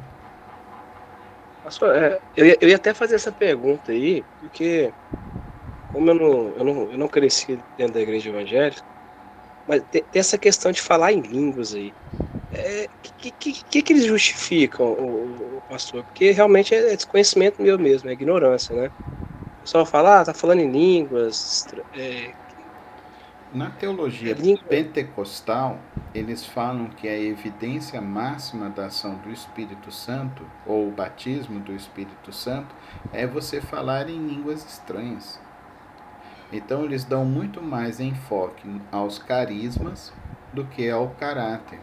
Pastor, eu ia até fazer essa pergunta aí, porque como eu não cresci dentro da igreja evangélica, mas tem essa questão de falar em línguas aí. Que eles justificam, o pastor? Porque realmente é desconhecimento meu mesmo, é ignorância, né? O pessoal fala, tá falando em línguas.
Na teologia pentecostal, eles falam que a evidência máxima da ação do Espírito Santo, ou o batismo do Espírito Santo, é você falar em línguas estranhas. Então, eles dão muito mais enfoque aos carismas do que ao caráter.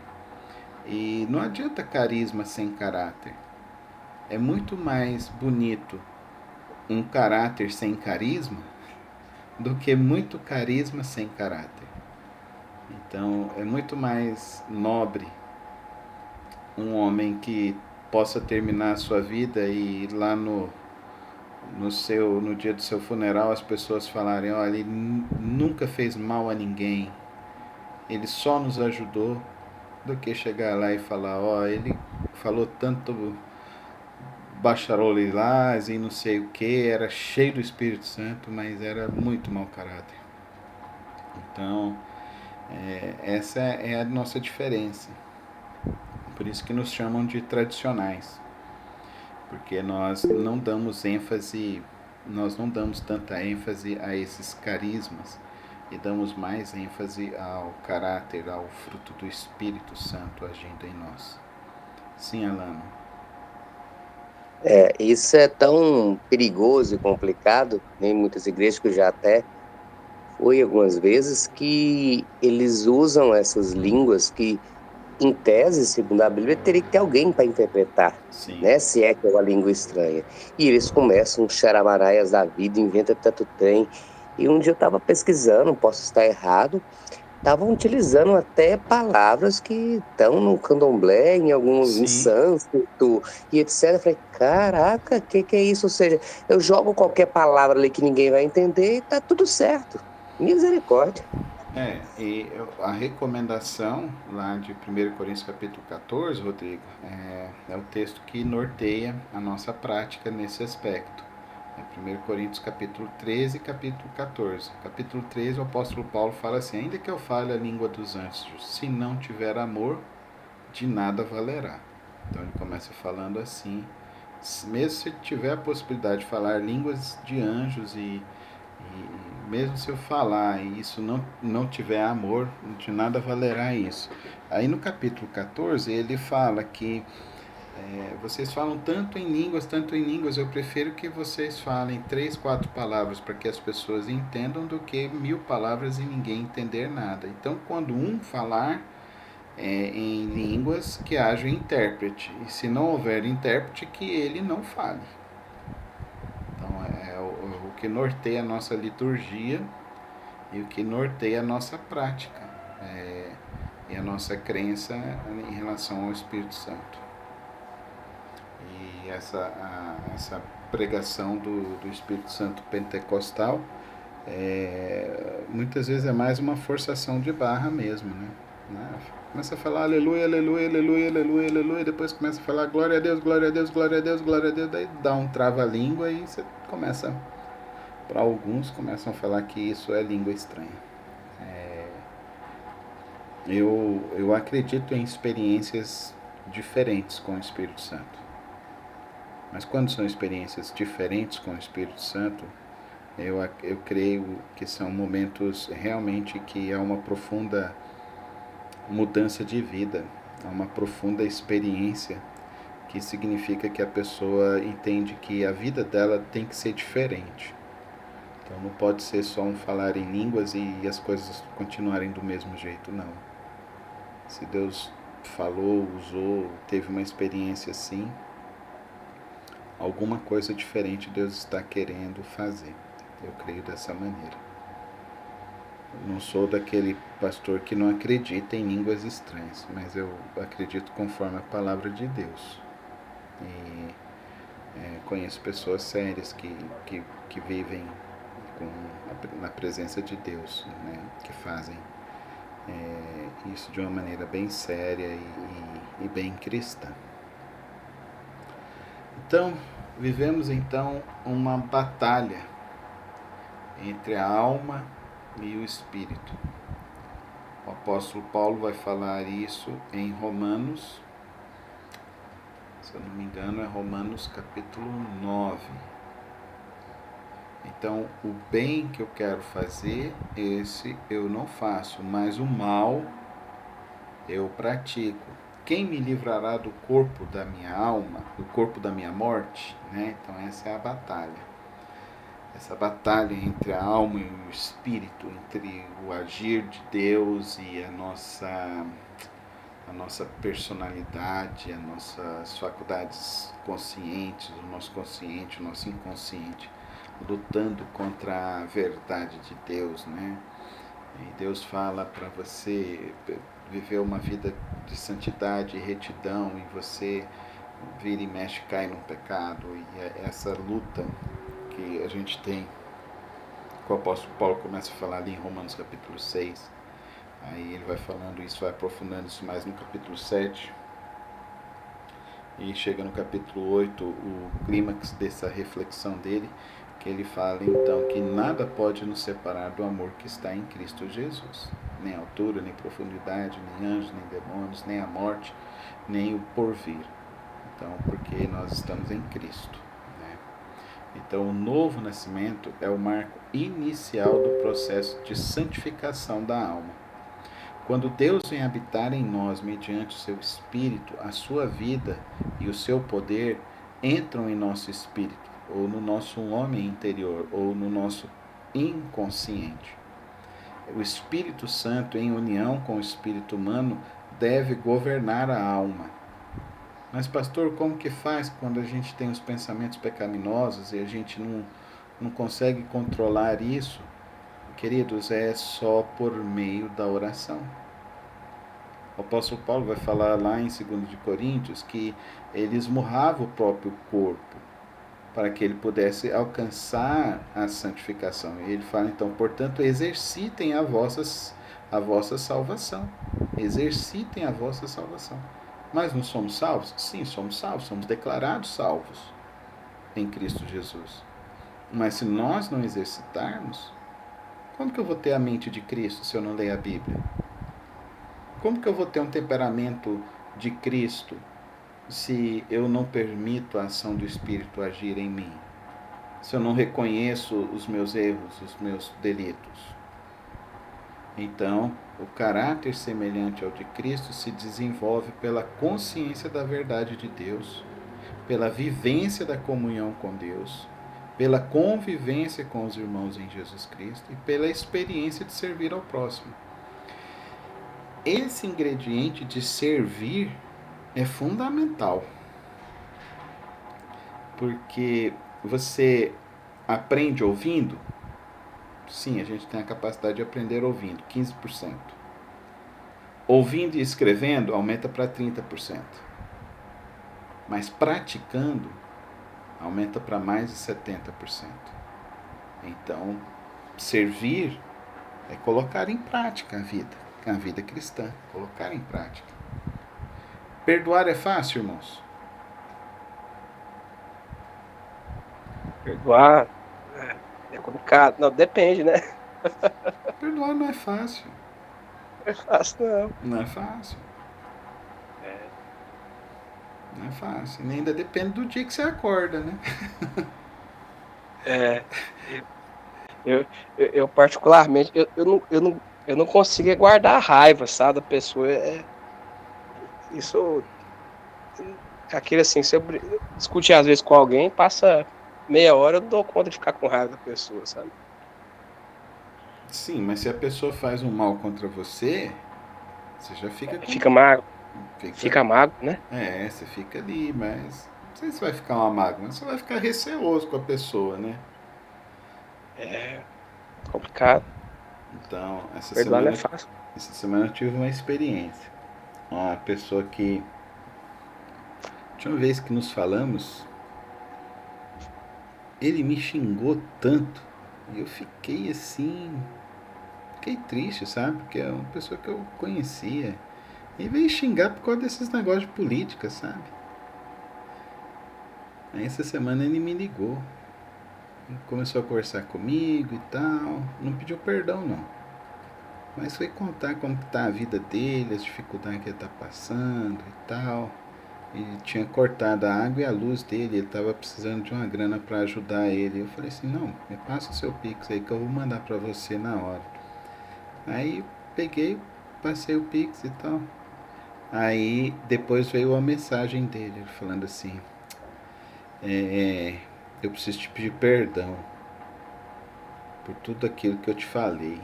E não adianta carisma sem caráter. É muito mais bonito um caráter sem carisma do que muito carisma sem caráter. Então, é muito mais nobre um homem que possa terminar a sua vida e lá no dia do seu funeral as pessoas falarem, olha, ele nunca fez mal a ninguém, ele só nos ajudou, do que chegar lá e falar, ele falou tanto bacharolilás e não sei o que, era cheio do Espírito Santo, mas era muito mau caráter. Então, essa é a nossa diferença. Por isso que nos chamam de tradicionais, porque nós não damos ênfase nós não damos tanta ênfase a esses carismas e damos mais ênfase ao caráter, ao fruto do Espírito Santo agindo em nós. Sim, Alano.
Isso é tão perigoso e complicado, em muitas igrejas que eu já até fui algumas vezes, que eles usam essas línguas que, em tese, segundo a Bíblia, teria que ter alguém para interpretar,
Sim.
né? Se é que é uma língua estranha. E eles começam charamaraias da vida, inventa tanto trem. E um dia eu estava pesquisando, posso estar errado, estavam utilizando até palavras que estão no candomblé, em alguns em
Sim.
sânscrito e etc. Eu falei, caraca, que é isso? Ou seja, eu jogo qualquer palavra ali que ninguém vai entender e tá tudo certo. Misericórdia.
E a recomendação lá de 1 Coríntios capítulo 14, Rodrigo, é o texto que norteia a nossa prática nesse aspecto. É 1 Coríntios capítulo 13 e capítulo 14. Capítulo 13, o apóstolo Paulo fala assim: ainda que eu fale a língua dos anjos, se não tiver amor, de nada valerá. Então ele começa falando assim, mesmo se tiver a possibilidade de falar línguas de anjos e mesmo se eu falar e isso não tiver amor, de nada valerá isso. Aí no capítulo 14 ele fala que vocês falam tanto em línguas, eu prefiro que vocês falem 3, 4 palavras para que as pessoas entendam do que 1000 palavras e ninguém entender nada. Então quando um falar em línguas, que haja intérprete, e se não houver intérprete, que ele não fale. Então é o que norteia a nossa liturgia e o que norteia a nossa prática e a nossa crença em relação ao Espírito Santo. E essa pregação do Espírito Santo pentecostal muitas vezes é mais uma forçação de barra mesmo, né? Começa a falar aleluia, aleluia, aleluia, aleluia, aleluia, depois começa a falar glória a Deus, glória a Deus, glória a Deus, glória a Deus, daí dá um trava-língua e você começa, para alguns, começam a falar que isso é língua estranha. Eu acredito em experiências diferentes com o Espírito Santo. Mas quando são experiências diferentes com o Espírito Santo, eu creio que são momentos realmente que há uma profunda mudança de vida, há uma profunda experiência que significa que a pessoa entende que a vida dela tem que ser diferente. Então não pode ser só um falar em línguas e as coisas continuarem do mesmo jeito, não. Se Deus falou, usou, teve uma experiência assim, alguma coisa diferente Deus está querendo fazer. Eu creio dessa maneira. Eu não sou daquele pastor que não acredita em línguas estranhas, mas eu acredito conforme a palavra de Deus. E conheço pessoas sérias que vivem na presença de Deus, né? Que fazem isso de uma maneira bem séria e bem cristã. Então, vivemos então uma batalha entre a alma e o espírito. O apóstolo Paulo vai falar isso em Romanos, se eu não me engano é Romanos capítulo 9. Então, o bem que eu quero fazer, esse eu não faço, mas o mal eu pratico. Quem me livrará do corpo da minha alma, do corpo da minha morte? Né? Então essa é a batalha. Essa batalha entre a alma e o espírito, entre o agir de Deus e a nossa personalidade, as nossas faculdades conscientes, o nosso consciente, o nosso inconsciente, lutando contra a verdade de Deus, né? E Deus fala para você viver uma vida de santidade e retidão e você vira e mexe, cai num pecado. E é essa luta que a gente tem, que o apóstolo Paulo começa a falar ali em Romanos capítulo 6. Aí ele vai falando isso, vai aprofundando isso mais no capítulo 7. E chega no capítulo 8, o clímax dessa reflexão dele, que ele fala então que nada pode nos separar do amor que está em Cristo Jesus. Nem altura, nem profundidade, nem anjos, nem demônios, nem a morte, nem o porvir. Então, porque nós estamos em Cristo. Né? Então, o novo nascimento é o marco inicial do processo de santificação da alma. Quando Deus vem habitar em nós mediante o seu Espírito, a sua vida e o seu poder entram em nosso espírito, ou no nosso homem interior, ou no nosso inconsciente. O Espírito Santo, em união com o espírito humano, deve governar a alma. Mas, pastor, como que faz quando a gente tem os pensamentos pecaminosos e a gente não consegue controlar isso? Queridos, é só por meio da oração. O apóstolo Paulo vai falar lá em 2 de Coríntios que ele esmurrava o próprio corpo para que ele pudesse alcançar a santificação. E ele fala então, portanto, exercitem a vossa salvação. Exercitem a vossa salvação. Mas não somos salvos? Sim, somos salvos, somos declarados salvos em Cristo Jesus. Mas se nós não exercitarmos, como que eu vou ter a mente de Cristo se eu não ler a Bíblia? Como que eu vou ter um temperamento de Cristo se eu não permito a ação do Espírito agir em mim? Se eu não reconheço os meus erros, os meus delitos? Então, o caráter semelhante ao de Cristo se desenvolve pela consciência da verdade de Deus, pela vivência da comunhão com Deus, pela convivência com os irmãos em Jesus Cristo e pela experiência de servir ao próximo. Esse ingrediente de servir é fundamental, porque você aprende ouvindo. Sim, a gente tem a capacidade de aprender ouvindo, 15%. Ouvindo e escrevendo, aumenta para 30%. Mas praticando, aumenta para mais de 70%. Então, servir é colocar em prática a vida cristã. Colocar em prática. Perdoar é fácil, irmãos?
Perdoar é complicado. Não, depende, né?
Perdoar não é fácil.
Não é fácil, não.
Não é fácil. Não é fácil. E ainda depende do dia que você acorda, né?
Eu particularmente, eu não consigo guardar a raiva, sabe, da pessoa. Isso, aquele assim, se eu discutir às vezes com alguém, passa meia hora, eu não dou conta de ficar com raiva da pessoa, sabe?
Sim, mas se a pessoa faz um mal contra você, você já fica com...
Fica mago, fica mago, né?
Você fica ali, mas... Não sei se vai ficar uma mágoa, mas você vai ficar receoso com a pessoa, né?
É complicado.
Então,
Perdoar não é fácil.
essa semana eu tive uma experiência. Uma pessoa que... A última vez que nos falamos, ele me xingou tanto. E eu fiquei assim... Fiquei triste, sabe? Porque é uma pessoa que eu conhecia. E veio xingar por causa desses negócios de política, sabe? Aí essa semana ele me ligou. Começou a conversar comigo e tal. Não pediu perdão, não. Mas foi contar como tá a vida dele, as dificuldades que ele tá passando e tal. Ele tinha cortado a água e a luz dele. Ele tava precisando de uma grana para ajudar ele. Eu falei assim, não, me passa o seu Pix aí que eu vou mandar para você na hora. Aí peguei, passei o Pix e tal. Aí depois veio a mensagem dele, falando assim, eu preciso te pedir perdão por tudo aquilo que eu te falei.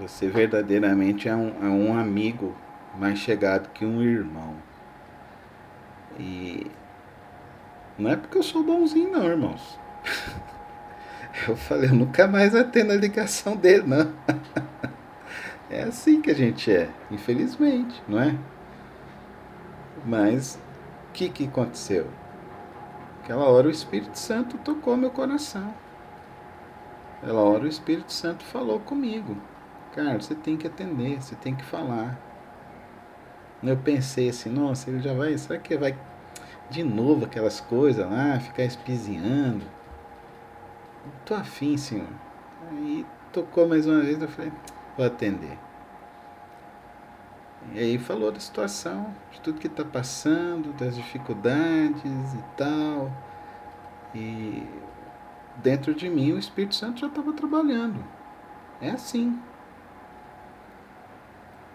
Você verdadeiramente é um amigo mais chegado que um irmão. E não é porque eu sou bonzinho não, irmãos. Eu falei, eu nunca mais atendo a ligação dele, não. É assim que a gente é, infelizmente, não é? Mas o que aconteceu? Aquela hora o Espírito Santo tocou meu coração. Aquela hora o Espírito Santo falou comigo. Cara, você tem que atender, você tem que falar. Eu pensei assim, nossa, ele já vai, será que vai de novo aquelas coisas lá, ficar espiziando? Não tô afim, senhor. Aí tocou mais uma vez, eu falei, vou atender. E aí falou da situação, de tudo que está passando, das dificuldades e tal. E dentro de mim o Espírito Santo já estava trabalhando. É assim.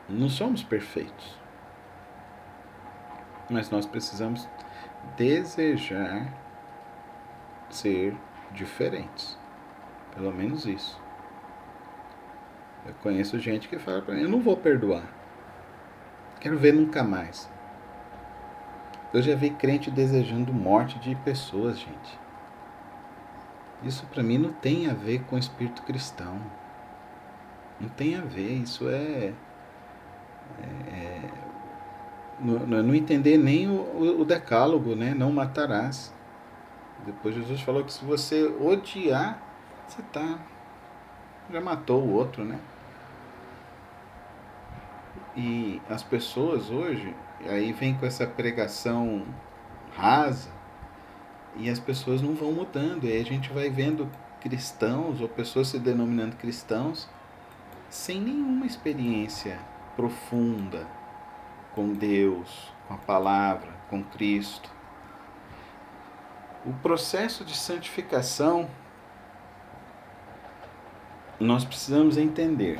Não somos perfeitos. Mas nós precisamos desejar ser diferentes. Pelo menos isso. Eu conheço gente que fala pra mim, eu não vou perdoar. Quero ver nunca mais. Eu já vi crente desejando morte de pessoas, gente. Isso pra mim não tem a ver com o espírito cristão. Não tem a ver, isso é não entender nem o decálogo, né? Não matarás. Depois Jesus falou que se você odiar, você já matou o outro, né? E as pessoas hoje, aí vem com essa pregação rasa, e as pessoas não vão mudando. E aí a gente vai vendo cristãos ou pessoas se denominando cristãos sem nenhuma experiência profunda com Deus, com a palavra, com Cristo. O processo de santificação nós precisamos entender.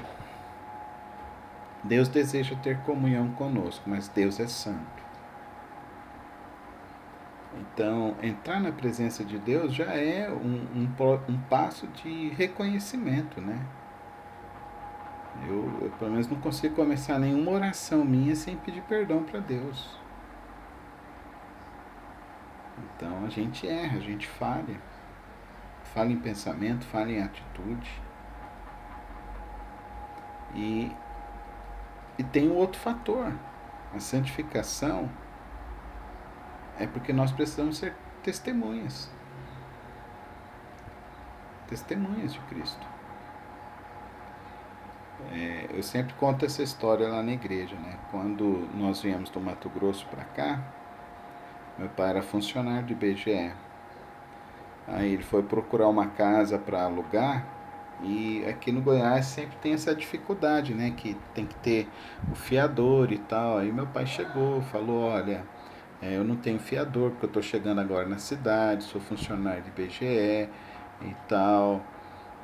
Deus deseja ter comunhão conosco, mas Deus é santo. Então, entrar na presença de Deus já é um passo de reconhecimento, né? Eu, pelo menos, não consigo começar nenhuma oração minha sem pedir perdão para Deus. Então, a gente erra, a gente falha. Falha em pensamento, falha em atitude. E tem um outro fator. A santificação é porque nós precisamos ser testemunhas. Testemunhas de Cristo. Eu sempre conto essa história lá na igreja, né? Quando nós viemos do Mato Grosso para cá, meu pai era funcionário de IBGE. Aí ele foi procurar uma casa para alugar, e aqui no Goiás sempre tem essa dificuldade, né? Que tem que ter o fiador e tal. Aí meu pai chegou, falou, olha, eu não tenho fiador porque eu estou chegando agora na cidade, sou funcionário de IBGE e tal,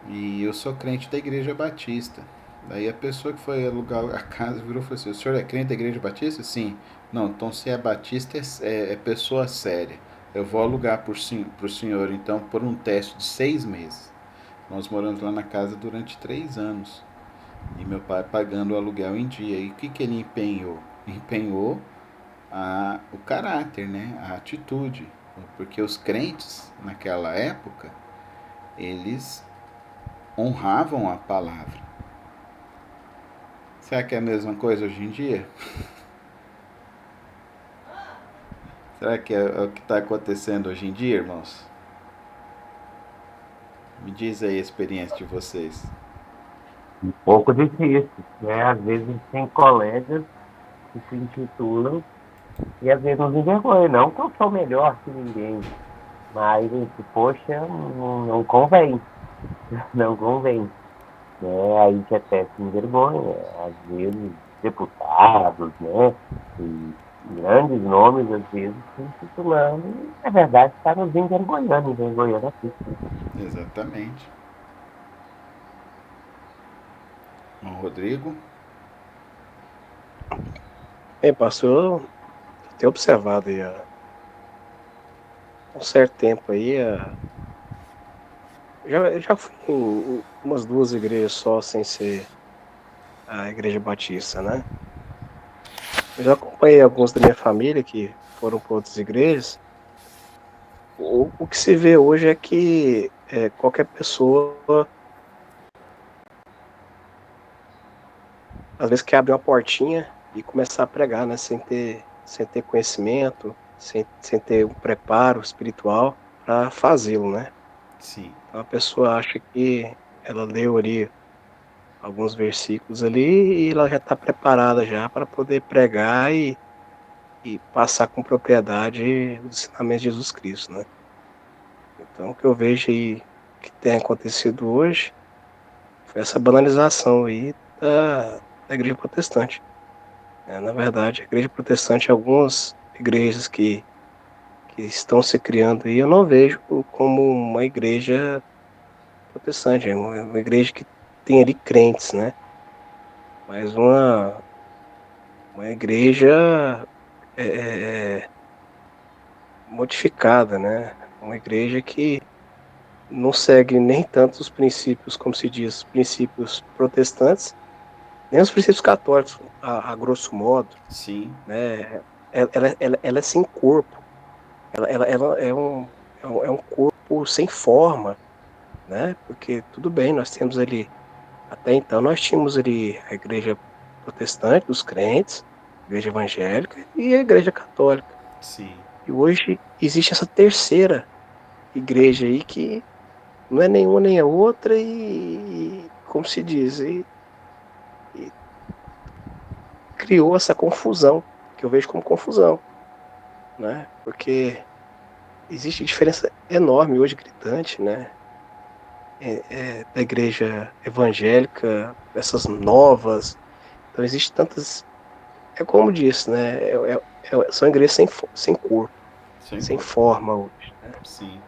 e eu sou crente da Igreja Batista. Daí a pessoa que foi alugar a casa virou e falou assim, o senhor é crente da Igreja Batista? Sim. Não, então se é batista é pessoa séria. Eu vou alugar para o senhor então por um teste de 6 meses. Nós moramos lá na casa durante 3 anos. E meu pai pagando o aluguel em dia. E o que ele empenhou? Empenhou o caráter, né? A atitude. Porque os crentes, naquela época, eles honravam a palavra. Será que é a mesma coisa hoje em dia? Será que é o que está acontecendo hoje em dia, irmãos? Me diz aí a experiência de vocês.
Um pouco difícil, né? Às vezes tem colegas que se intitulam e às vezes nos envergonham. Não que eu sou melhor que ninguém, mas, poxa, não convém. Não convém. Né? Aí que até se envergonha. Às vezes, deputados, né? E grandes nomes, às vezes, se intitulando. E, na verdade, está nos envergonhando aqui.
Exatamente. O Rodrigo?
Pastor, eu tenho observado aí há um certo tempo aí, eu já fui em umas 2 igrejas só, sem ser a Igreja Batista, né? Eu já acompanhei alguns da minha família que foram para outras igrejas. O que se vê hoje é que qualquer pessoa, às vezes, quer abrir uma portinha e começar a pregar, né? Sem ter conhecimento, sem ter um preparo espiritual para fazê-lo, né?
Sim.
Então a pessoa acha que ela leu ali alguns versículos ali e ela já está preparada já para poder pregar e passar com propriedade os ensinamentos de Jesus Cristo, né? Então o que eu vejo aí que tem acontecido hoje foi essa banalização aí da igreja protestante. Na verdade, a igreja protestante, algumas igrejas que que estão se criando aí, eu não vejo como uma igreja protestante, é uma igreja que tem ali crentes, né? Mas uma igreja é, modificada, né? Uma igreja que não segue nem tanto os princípios, como se diz, princípios protestantes, nem os princípios católicos, a grosso modo,
Sim,
né? Ela é sem corpo, ela é um corpo sem forma, né? Porque tudo bem, nós temos ali, até então nós tínhamos ali a igreja protestante, dos crentes, a igreja evangélica e a igreja católica.
sim.
E hoje existe essa terceira igreja aí que não é nenhuma nem a outra e como se diz, e criou essa confusão, que eu vejo como confusão, né? Porque existe diferença enorme hoje, gritante, né? Da igreja evangélica, essas novas. Então, existe tantas. É como disse, né? São igrejas sem corpo,
Sem
sem
corpo.
forma hoje, né?
Sim.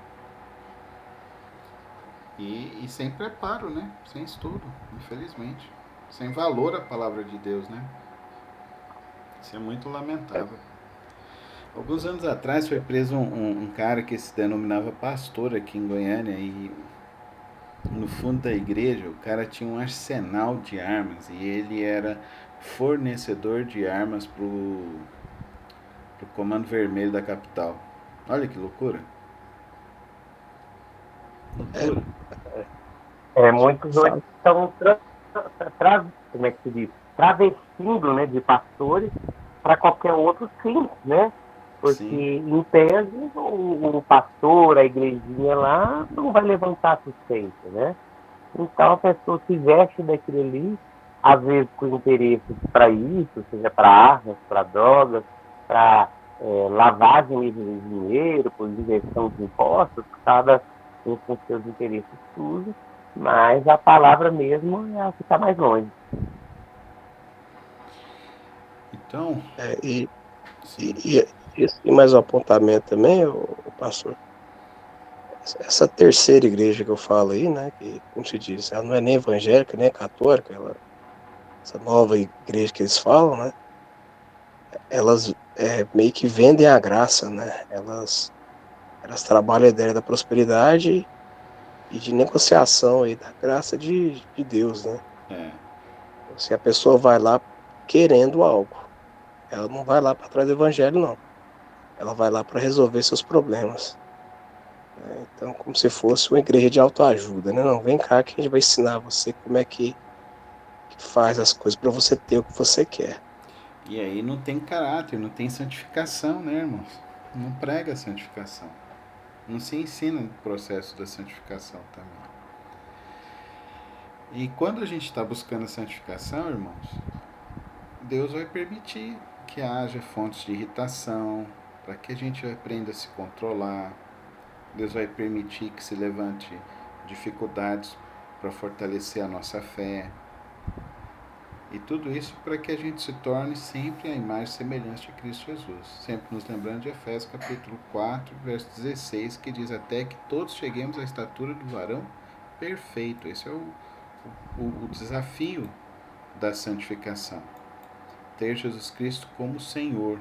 E sem preparo, né? Sem estudo, infelizmente. Sem valor à palavra de Deus, né? Isso é muito lamentável. Alguns anos atrás foi preso um cara que se denominava pastor aqui em Goiânia e no fundo da igreja o cara tinha um arsenal de armas e ele era fornecedor de armas pro Comando Vermelho da capital. Olha que loucura.
É,
Loucura.
Muitos hoje
fala,
estão como é que se diz? Travestindo, né, de pastores para qualquer outro fim, né? Porque,
Sim,
em tese, o pastor, a igrejinha lá, não vai levantar suspeita, né? Então, a pessoa se veste daquilo ali, às vezes com interesse para isso, seja para armas, para drogas, para lavagem de dinheiro, por inversão de impostos, cada um com seus interesses sujos, mas a palavra mesmo é a que está mais longe.
então,
é, e,
sim,
e, e mais um apontamento também, o pastor. Essa terceira igreja que eu falo aí, né? Que, como se diz, ela não é nem evangélica, nem católica, essa nova igreja que eles falam, né? Elas meio que vendem a graça, né? Elas trabalham a ideia da prosperidade e de negociação aí da graça de Deus, né?
é.
Se a pessoa vai lá querendo algo, ela não vai lá para trás do evangelho, não. Ela vai lá para resolver seus problemas, né? Então, como se fosse uma igreja de autoajuda, né? Não, vem cá que a gente vai ensinar você como é que faz as coisas para você ter o que você quer.
E aí não tem caráter, não tem santificação, né, irmãos? Não prega a santificação. Não se ensina o processo da santificação também. E quando a gente está buscando a santificação, irmãos, Deus vai permitir que haja fontes de irritação, para que a gente aprenda a se controlar. Deus vai permitir que se levante dificuldades para fortalecer a nossa fé. E tudo isso para que a gente se torne sempre a imagem semelhante de Cristo Jesus. Sempre nos lembrando de Efésios capítulo 4, verso 16, que diz até que todos cheguemos à estatura do varão perfeito. Esse é o desafio da santificação. Ter Jesus Cristo como Senhor.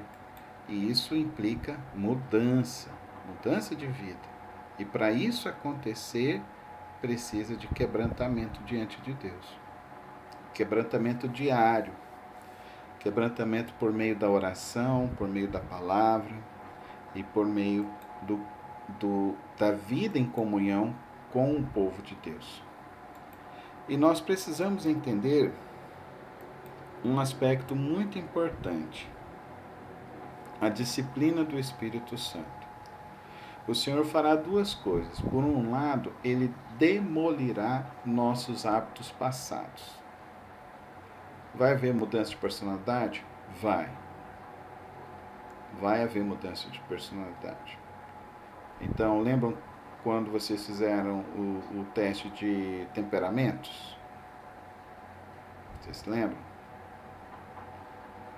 E isso implica mudança de vida. E para isso acontecer, precisa de quebrantamento diante de Deus. Quebrantamento diário. Quebrantamento por meio da oração, por meio da palavra e por meio da vida em comunhão com o povo de Deus. E nós precisamos entender um aspecto muito importante: a disciplina do Espírito Santo. O Senhor fará duas coisas. Por um lado, ele demolirá nossos hábitos passados. Vai haver mudança de personalidade? Vai. Vai haver mudança de personalidade. Então, lembram quando vocês fizeram o teste de temperamentos? Vocês se lembram?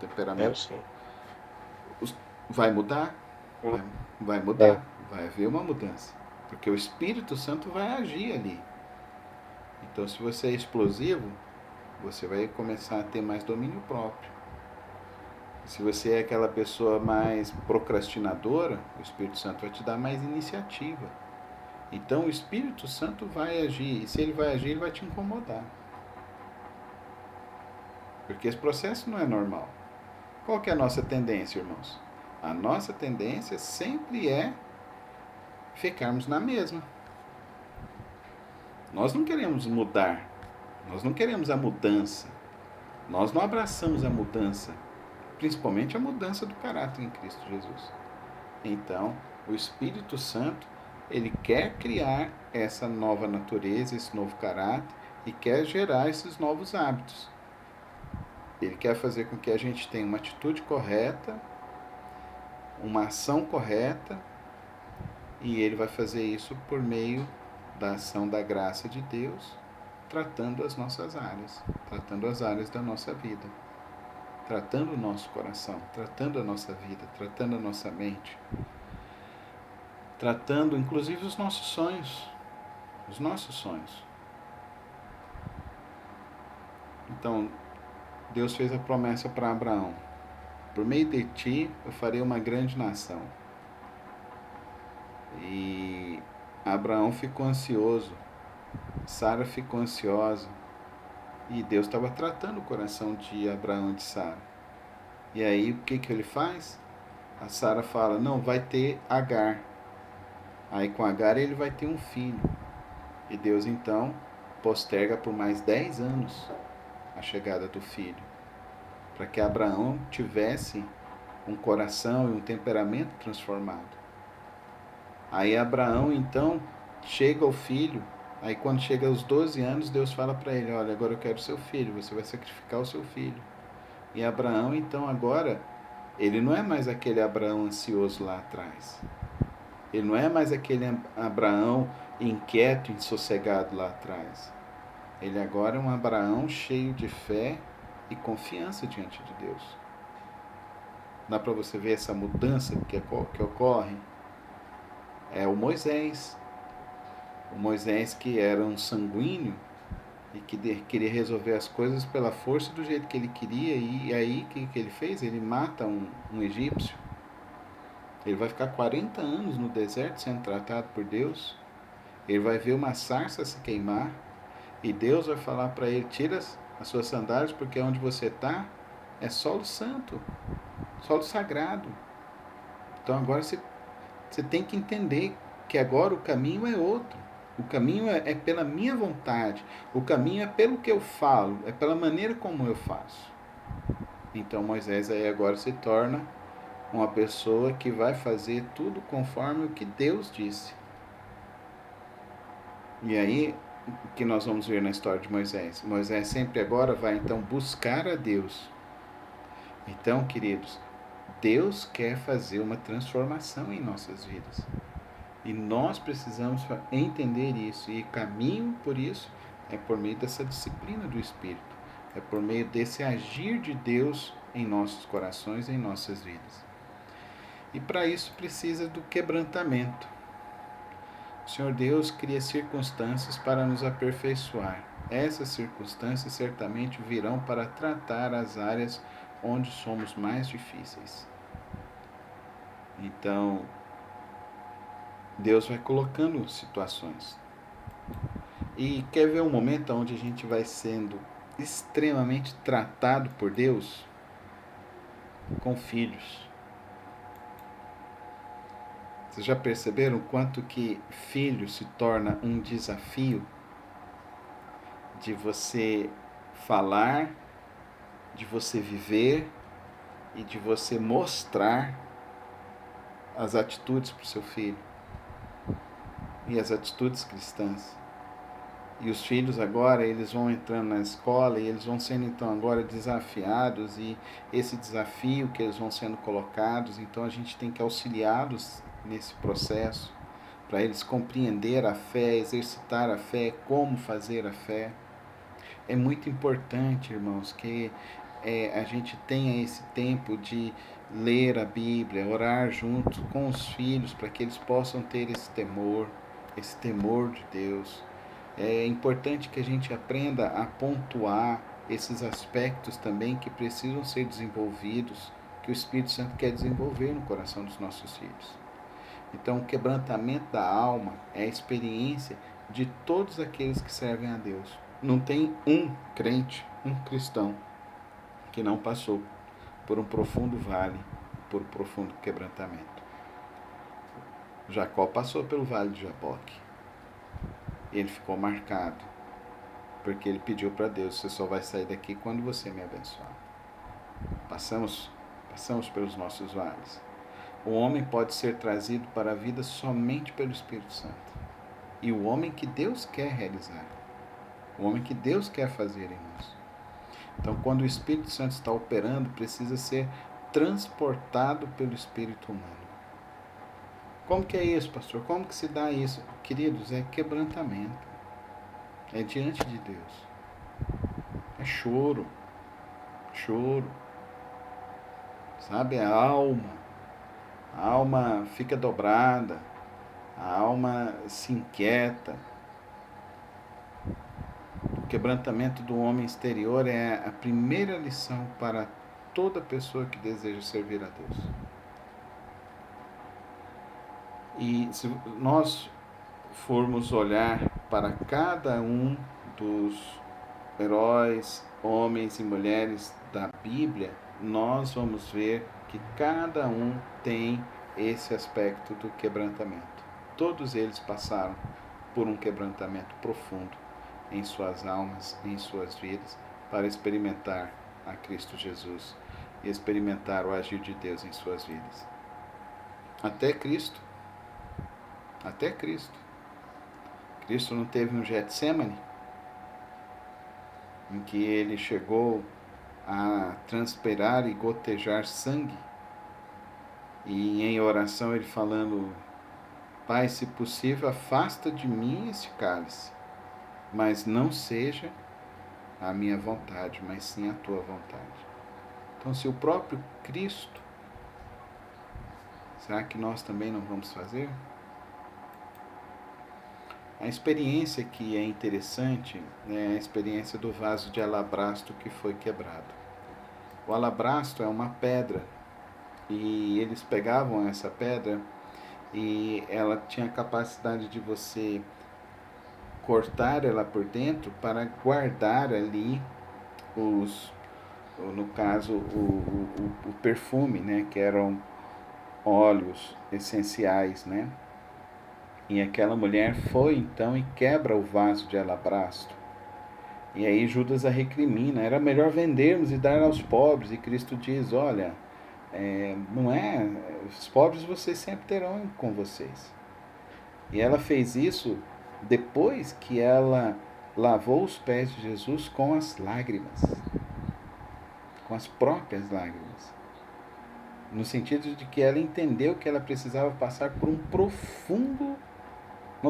É,
Temperamento
sim.
vai mudar?
Sim.
Vai, vai
É.
mudar, vai haver uma mudança. Porque o Espírito Santo vai agir ali. Então, se você é explosivo, você vai começar a ter mais domínio próprio. Se você é aquela pessoa mais procrastinadora, o Espírito Santo vai te dar mais iniciativa. Então, o Espírito Santo vai agir. E se ele vai agir, ele vai te incomodar. Porque esse processo não é normal. Qual que é a nossa tendência, irmãos? A nossa tendência sempre é ficarmos na mesma. Nós não queremos mudar. Nós não queremos a mudança. Nós não abraçamos a mudança. Principalmente a mudança do caráter em Cristo Jesus. Então, o Espírito Santo, ele quer criar essa nova natureza, esse novo caráter e quer gerar esses novos hábitos. Ele quer fazer com que a gente tenha uma atitude correta, uma ação correta, e ele vai fazer isso por meio da ação da graça de Deus, tratando as nossas áreas, tratando as áreas da nossa vida, tratando o nosso coração, tratando a nossa vida, tratando a nossa mente, tratando inclusive os nossos sonhos, os nossos sonhos. Então, Deus fez a promessa para Abraão: por meio de ti eu farei uma grande nação. E Abraão ficou ansioso, Sara ficou ansiosa, e Deus estava tratando o coração de Abraão e de Sara. E aí o que ele faz? A Sara fala: não, vai ter Agar. Aí com Agar ele vai ter um filho. E Deus então posterga por mais 10 anos a chegada do filho, para que Abraão tivesse um coração e um temperamento transformado. Aí Abraão então chega ao filho. Aí quando chega aos 12 anos, Deus fala para ele: olha, agora eu quero seu filho, você vai sacrificar o seu filho. E Abraão então agora, ele não é mais aquele Abraão ansioso lá atrás. Ele não é mais aquele Abraão inquieto, insossegado lá atrás. Ele agora é um Abraão cheio de fé e confiança diante de Deus. Dá para você ver essa mudança que ocorre? É o Moisés. O Moisés que era um sanguíneo e que queria resolver as coisas pela força do jeito que ele queria. E aí o que ele fez? Ele mata um egípcio. Ele vai ficar 40 anos no deserto sendo tratado por Deus. Ele vai ver uma sarça se queimar. E Deus vai falar para ele: tira as suas sandálias, porque onde você está é solo santo, solo sagrado. Então agora você tem que entender que agora o caminho é outro. O caminho é pela minha vontade. O caminho é pelo que eu falo, é pela maneira como eu faço. Então Moisés aí agora se torna uma pessoa que vai fazer tudo conforme o que Deus disse. E aí, o que nós vamos ver na história de Moisés? Moisés sempre agora vai então buscar a Deus. Então, queridos, Deus quer fazer uma transformação em nossas vidas. E nós precisamos entender isso. E caminho por isso é por meio dessa disciplina do Espírito. É por meio desse agir de Deus em nossos corações e em nossas vidas. E para isso precisa do quebrantamento. O Senhor Deus cria circunstâncias para nos aperfeiçoar. Essas circunstâncias certamente virão para tratar as áreas onde somos mais difíceis. Então, Deus vai colocando situações. E quer ver um momento onde a gente vai sendo extremamente tratado por Deus? Com filhos. Vocês já perceberam o quanto que filho se torna um desafio de você falar, de você viver e de você mostrar as atitudes para o seu filho e as atitudes cristãs. E os filhos agora, eles vão entrando na escola e eles vão sendo então agora desafiados, e esse desafio que eles vão sendo colocados, então a gente tem que auxiliá-los nesse processo, para eles compreender a fé, exercitar a fé, como fazer a fé. É muito importante, irmãos, que a gente tenha esse tempo de ler a Bíblia, orar junto com os filhos, para que eles possam ter esse temor de Deus. É importante que a gente aprenda a pontuar esses aspectos também que precisam ser desenvolvidos, que o Espírito Santo quer desenvolver no coração dos nossos filhos. Então, o quebrantamento da alma é a experiência de todos aqueles que servem a Deus. Não tem um crente, um cristão, que não passou por um profundo vale, por um profundo quebrantamento. Jacó passou pelo vale de Jaboque. Ele ficou marcado, porque ele pediu para Deus: você só vai sair daqui quando você me abençoar. Passamos pelos nossos vales. O homem pode ser trazido para a vida somente pelo Espírito Santo. E o homem que Deus quer realizar. O homem que Deus quer fazer em nós. Então, quando o Espírito Santo está operando, precisa ser transportado pelo Espírito humano. Como que é isso, pastor? Como que se dá isso? Queridos, é quebrantamento. É diante de Deus. É choro. Choro. Sabe? É alma. A alma fica dobrada. A alma se inquieta. O quebrantamento do homem exterior é a primeira lição para toda pessoa que deseja servir a Deus. E se nós formos olhar para cada um dos heróis, homens e mulheres da Bíblia, nós vamos ver que cada um tem esse aspecto do quebrantamento. Todos eles passaram por um quebrantamento profundo em suas almas, em suas vidas, para experimentar a Cristo Jesus e experimentar o agir de Deus em suas vidas. Até Cristo. Cristo não teve um Getsemane, em que ele chegou a transpirar e gotejar sangue, e em oração ele falando: Pai, se possível, afasta de mim esse cálice, mas não seja a minha vontade, mas sim a tua vontade. Então, se o próprio Cristo, será que nós também não vamos fazer? A experiência que é interessante é a experiência do vaso de alabastro que foi quebrado. O alabastro é uma pedra, e eles pegavam essa pedra e ela tinha a capacidade de você cortar ela por dentro para guardar ali no caso, o perfume, né, que eram óleos essenciais, né? E aquela mulher foi então e quebra o vaso de alabastro. E aí Judas a recrimina: era melhor vendermos e dar aos pobres. E Cristo diz: olha, não é, os pobres vocês sempre terão com vocês. E ela fez isso depois que ela lavou os pés de Jesus com as lágrimas, com as próprias lágrimas, no sentido de que ela entendeu que ela precisava passar por uma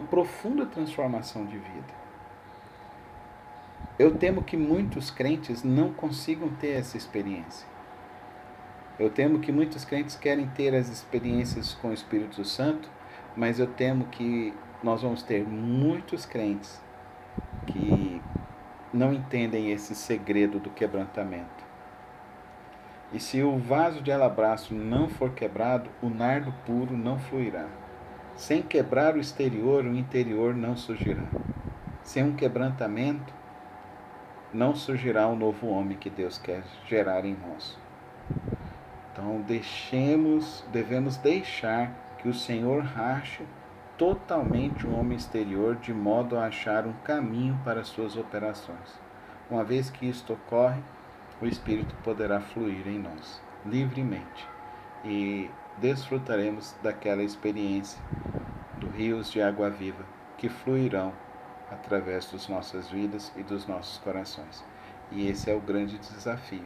profunda transformação de vida. Eu temo que muitos crentes não consigam ter essa experiência. Eu temo que muitos crentes querem ter as experiências com o Espírito Santo, mas eu temo que nós vamos ter muitos crentes que não entendem esse segredo do quebrantamento. E se o vaso de alabastro não for quebrado, o nardo puro não fluirá. Sem quebrar o exterior, o interior não surgirá. Sem um quebrantamento, não surgirá o novo homem que Deus quer gerar em nós. Então devemos deixar que o Senhor rache totalmente o homem exterior, de modo a achar um caminho para as suas operações. Uma vez que isto ocorre, o Espírito poderá fluir em nós livremente e desfrutaremos daquela experiência dos rios de água viva que fluirão através das nossas vidas e dos nossos corações. E esse é o grande desafio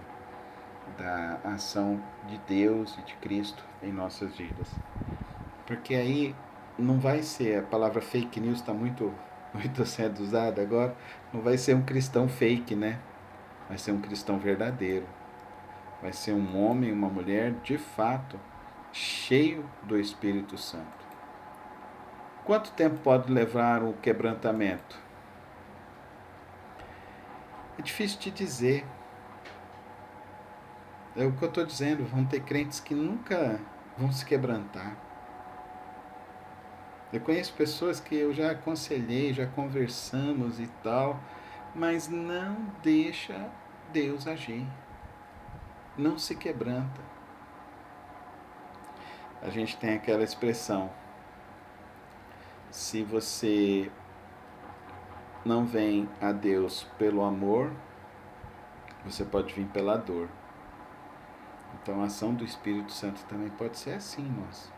da ação de Deus e de Cristo em nossas vidas. Porque aí não vai ser, a palavra fake news está muito sendo usada agora, não vai ser um cristão fake, né? Vai ser um cristão verdadeiro. vai ser um homem, uma mulher, de fato, cheio do Espírito Santo. Quanto tempo pode levar o quebrantamento? É difícil de dizer. É o que eu estou dizendo, vão ter crentes que nunca vão se quebrantar. Eu conheço pessoas que eu já aconselhei, já conversamos e tal, mas não deixa Deus agir. Não se quebranta. A gente tem aquela expressão: se você não vem a Deus pelo amor, você pode vir pela dor. Então a ação do Espírito Santo também pode ser assim, nós.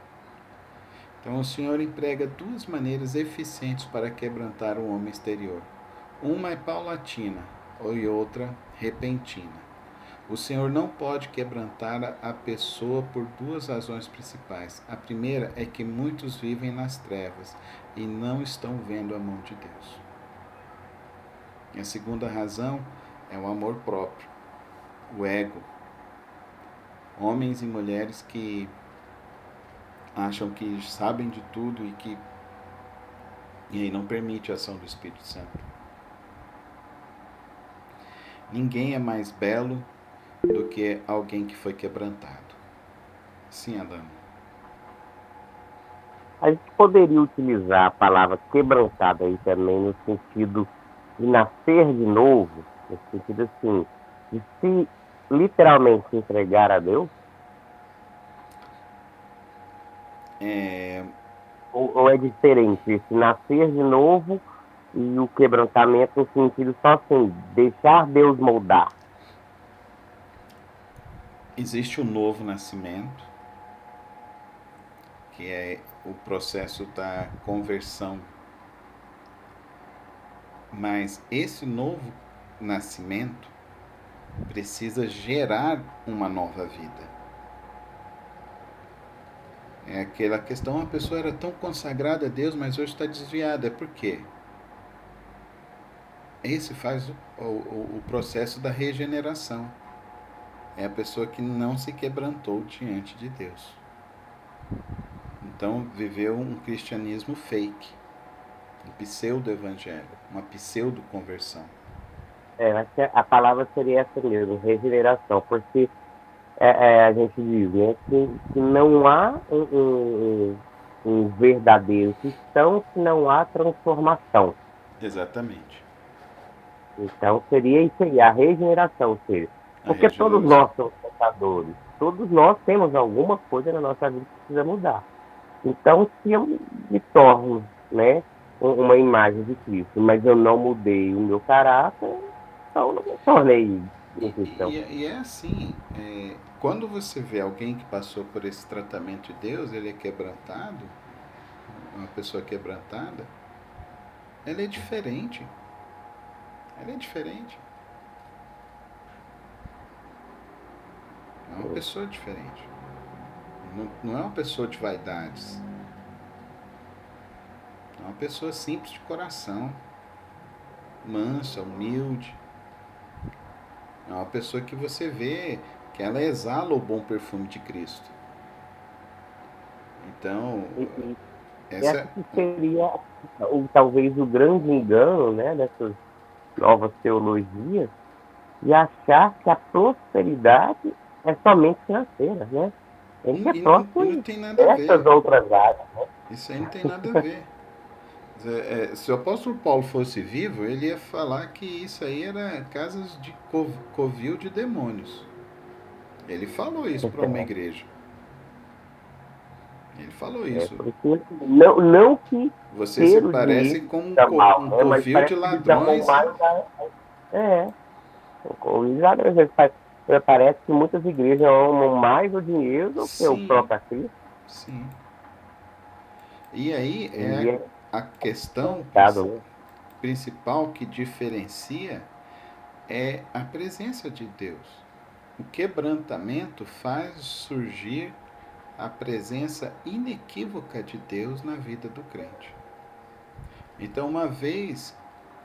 Então o Senhor emprega duas maneiras eficientes para quebrantar o homem exterior. Uma é paulatina e outra repentina. O Senhor não pode quebrantar a pessoa por duas razões principais. A primeira é que muitos vivem nas trevas e não estão vendo a mão de Deus. E a segunda razão é o amor próprio, o ego. Homens e mulheres que acham que sabem de tudo e aí não permite a ação do Espírito Santo. Ninguém é mais belo do que alguém que foi quebrantado. Sim, Adão.
A gente poderia utilizar a palavra quebrantada aí também no sentido de nascer de novo, no sentido assim, de se literalmente entregar a Deus? Ou é diferente esse nascer de novo e o quebrantamento no sentido só assim, deixar Deus moldar?
Existe o novo nascimento, que é o processo da conversão. Mas esse novo nascimento precisa gerar uma nova vida. É aquela questão, a pessoa era tão consagrada a Deus, mas hoje está desviada. Por quê? Esse faz o processo da regeneração. É a pessoa que não se quebrantou diante de Deus. Então viveu um cristianismo fake, um pseudo-evangelho, uma pseudo-conversão.
Acho que a palavra seria essa mesmo, regeneração, porque a gente diz, né, que não há um verdadeiro cristão se não há transformação.
Exatamente.
Então seria isso aí, a regeneração, ou seja, porque todos nós somos pecadores, todos nós temos alguma coisa na nossa vida que precisa mudar. Então, se eu me torno, né, uma imagem de Cristo, mas eu não mudei o meu caráter, então eu não me tornei um cristão.
E é assim, quando você vê alguém que passou por esse tratamento de Deus, ele é quebrantado, uma pessoa quebrantada, ela é diferente. Ela é diferente. É uma pessoa diferente. Não é uma pessoa de vaidades. É uma pessoa simples de coração, mansa, humilde. É uma pessoa que você vê que ela exala o bom perfume de Cristo. Então,
essa que seria talvez o grande engano, né, dessas novas teologias, e achar que a prosperidade é somente financeira, né? Ele é próximo
não tem nada a ver.
dessas outras áreas, né?
Isso aí não tem nada a ver. Se o apóstolo Paulo fosse vivo, ele ia falar que isso aí era casas de covil de demônios. Ele falou isso para uma igreja. Ele falou isso.
Porque não que
você se parece com um covil de ladrões.
Os ladrões parece que muitas igrejas amam mais o dinheiro do que o próprio Cristo.
Sim. E aí a questão principal que diferencia é a presença de Deus. O quebrantamento faz surgir a presença inequívoca de Deus na vida do crente. Então, uma vez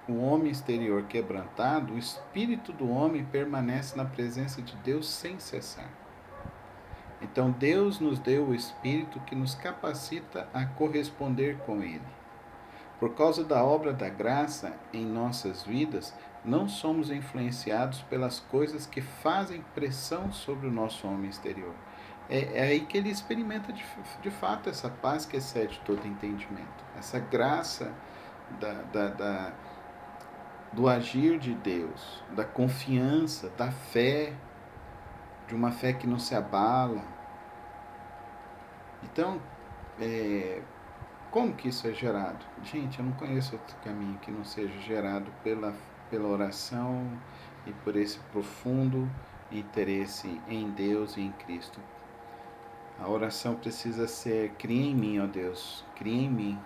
o homem exterior quebrantado, o espírito do homem permanece na presença de Deus sem cessar. Então Deus nos deu o espírito que nos capacita a corresponder com ele. Por causa da obra da graça em nossas vidas, não somos influenciados pelas coisas que fazem pressão sobre o nosso homem exterior. É aí que ele experimenta de fato essa paz que excede todo entendimento, essa graça do agir de Deus, da confiança, da fé, de uma fé que não se abala. Então, como que isso é gerado? Gente, eu não conheço outro caminho que não seja gerado pela oração e por esse profundo interesse em Deus e em Cristo. A oração precisa ser: cria em mim, ó Deus, cria em mim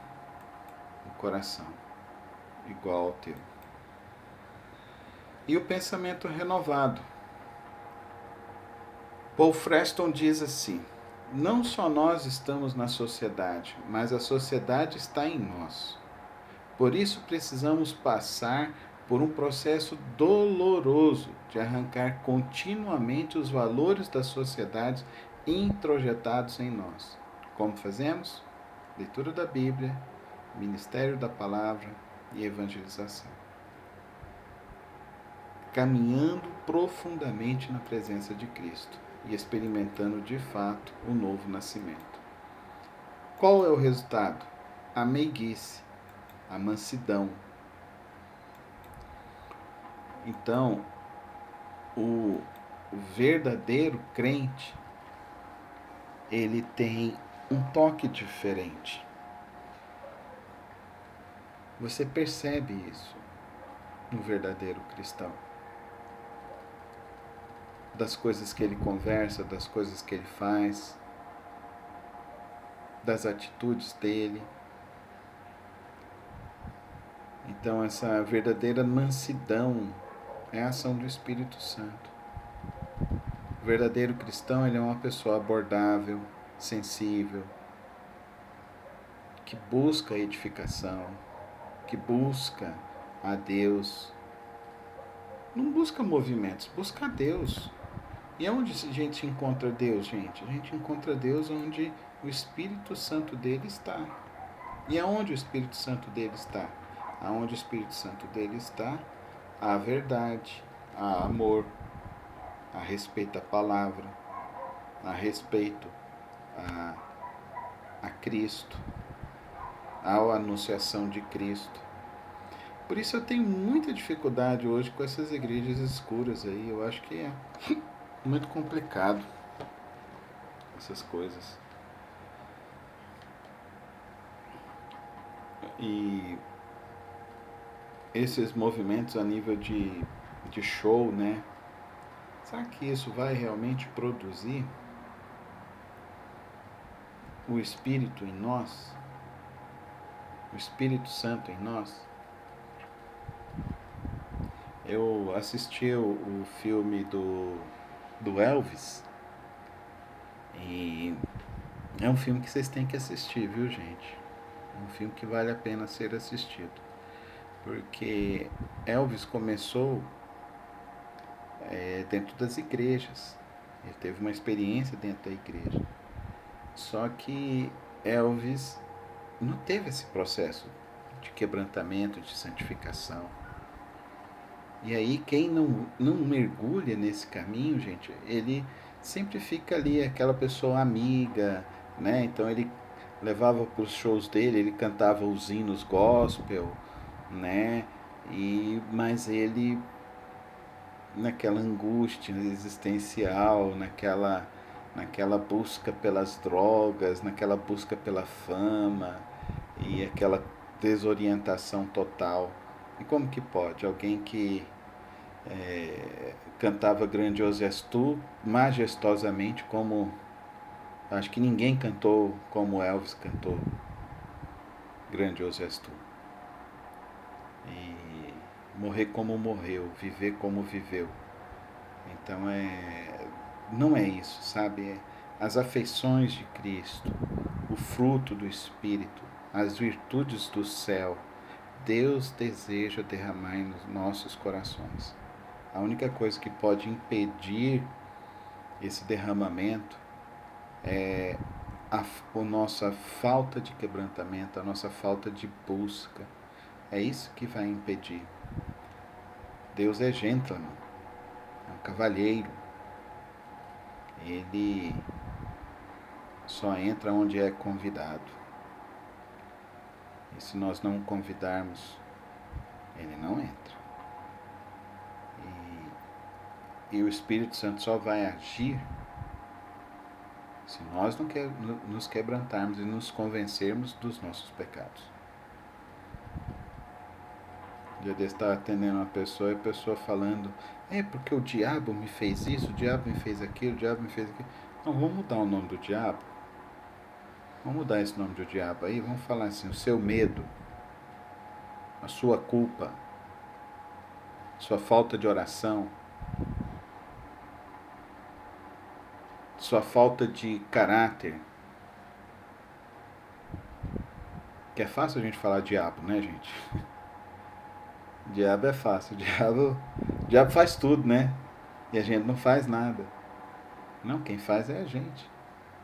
um coração igual ao teu. E o pensamento renovado. Paul Freston diz assim: não só nós estamos na sociedade, mas a sociedade está em nós. Por isso precisamos passar por um processo doloroso de arrancar continuamente os valores da sociedade introjetados em nós. Como fazemos? Leitura da Bíblia, ministério da palavra e evangelização. Caminhando profundamente na presença de Cristo e experimentando de fato o novo nascimento. Qual é o resultado? A meiguice, a mansidão. Então, o verdadeiro crente, ele tem um toque diferente. Você percebe isso no verdadeiro cristão. Das coisas que ele conversa, das coisas que ele faz, das atitudes dele. Então, essa verdadeira mansidão é a ação do Espírito Santo. O verdadeiro cristão, ele é uma pessoa abordável, sensível, que busca a edificação, que busca a Deus. Não busca movimentos, busca a Deus. E onde a gente encontra Deus, gente? A gente encontra Deus onde o Espírito Santo dele está. E aonde o Espírito Santo dele está? Aonde o Espírito Santo dele está, há verdade, há amor, há respeito à palavra, há respeito a Cristo, há a anunciação de Cristo. Por isso eu tenho muita dificuldade hoje com essas igrejas escuras aí. Eu acho que é muito complicado essas coisas. E esses movimentos a nível de show, né? Será que isso vai realmente produzir o Espírito em nós? O Espírito Santo em nós? Eu assisti o filme do Elvis e é um filme que vocês têm que assistir, viu, gente? É um filme que vale a pena ser assistido, porque Elvis começou dentro das igrejas. Ele teve uma experiência dentro da igreja. Só que Elvis não teve esse processo de quebrantamento, de santificação. E aí quem não mergulha nesse caminho, gente, ele sempre fica ali aquela pessoa amiga, né? Então ele levava para os shows dele, ele cantava os hinos gospel, né? Mas ele, naquela angústia existencial, naquela busca pelas drogas, naquela busca pela fama e aquela desorientação total. E como que pode alguém que cantava Grandioso és tu, majestosamente, como acho que ninguém cantou como Elvis cantou Grandioso és tu, e morrer como morreu, viver como viveu? Então não é isso, sabe? As afeições de Cristo, o fruto do Espírito, as virtudes do céu, Deus deseja derramar nos nossos corações. A única coisa que pode impedir esse derramamento é a nossa falta de quebrantamento, a nossa falta de busca. É isso que vai impedir. Deus é gentleman, é um cavalheiro. Ele só entra onde é convidado. E se nós não o convidarmos, ele não entra. E o Espírito Santo só vai agir se nós não nos quebrantarmos e nos convencermos dos nossos pecados. Um dia desse estava atendendo uma pessoa e a pessoa falando: é porque o diabo me fez isso, o diabo me fez aquilo, o diabo me fez aquilo. Não, vamos mudar o nome do diabo. Vamos mudar esse nome do diabo aí. Vamos falar assim: o seu medo, a sua culpa, sua falta de oração, sua falta de caráter. Que é fácil a gente falar diabo, né, gente? Diabo é fácil. Diabo faz tudo, né? E a gente não faz nada. Não, quem faz é a gente.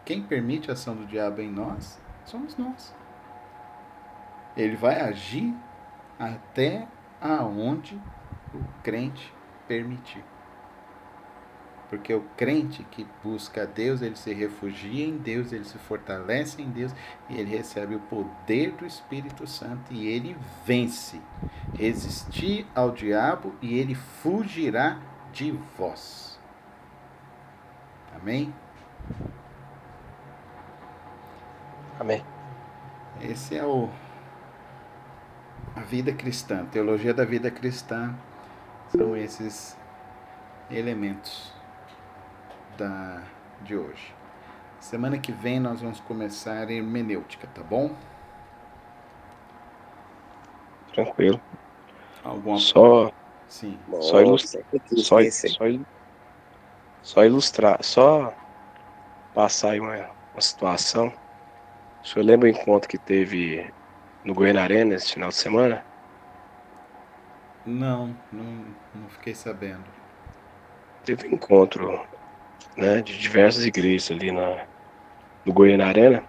Quem permite a ação do diabo em nós somos nós. Ele vai agir até aonde o crente permitir. Porque o crente que busca a Deus, ele se refugia em Deus, ele se fortalece em Deus e ele recebe o poder do Espírito Santo e ele vence. Resistir ao diabo e ele fugirá de vós. Amém?
Amém.
Esse é a vida cristã, a teologia da vida cristã. São esses elementos de hoje. Semana que vem nós vamos começar a hermenêutica, tá bom?
Tranquilo.
Alguma
Só,
Sim.
só, só ilustrar, só passar aí uma situação. O senhor lembra o encontro que teve no Goiânia Arena esse final de semana?
Não fiquei sabendo.
Teve um encontro, né, de diversas igrejas ali no Goiânia Arena.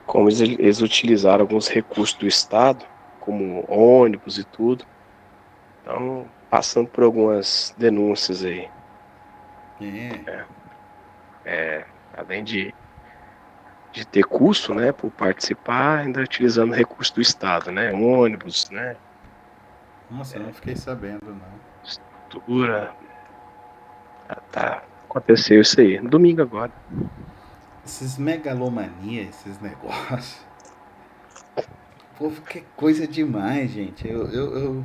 Como eles utilizaram alguns recursos do Estado, como ônibus e tudo. Então, passando por algumas denúncias aí. Além de ter custo, né, por participar, ainda utilizando recurso do Estado, né, ônibus, né,
Nossa, não fiquei sabendo, não.
estrutura. Aconteceu isso aí, no domingo agora.
Esses megalomania, esses negócios. O povo quer coisa demais, gente. Eu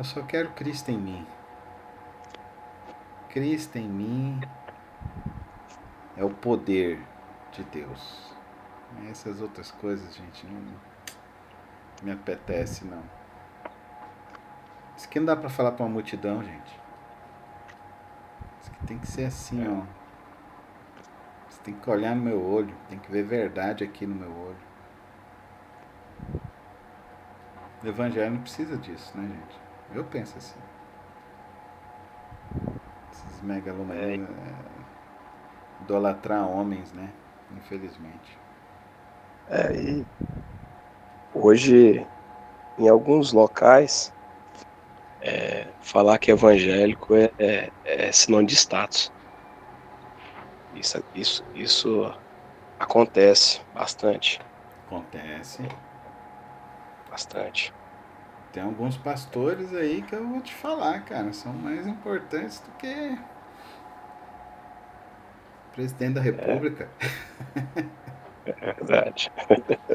só quero Cristo em mim. Cristo em mim é o poder de Deus. Essas outras coisas, gente, não me apetece, não. Isso aqui não dá pra falar pra uma multidão, gente. Isso aqui tem que ser assim, ó. Você tem que olhar no meu olho. Tem que ver verdade aqui no meu olho. O evangelho não precisa disso, né, gente? Eu penso assim. Esses megalomanias, idolatrar homens, né? Infelizmente.
E hoje, em alguns locais, falar que evangélico é sinônimo de status. Isso acontece bastante.
Acontece.
Bastante.
Tem alguns pastores aí que eu vou te falar, cara, são mais importantes do que presidente da República.
É verdade.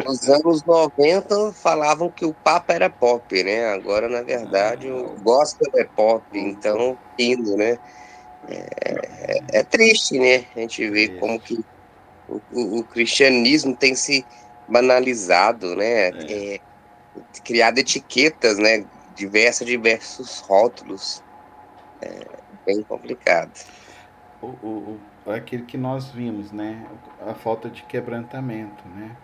Nos anos 90 falavam que o Papa era pop, né? Agora, na verdade, o gospel é pop, então, indo, né? É triste, né? A gente vê como que o cristianismo tem se banalizado, né? Criado etiquetas, né? Diversos rótulos. Bem complicado.
Aquilo que nós vimos, né? A falta de quebrantamento, né?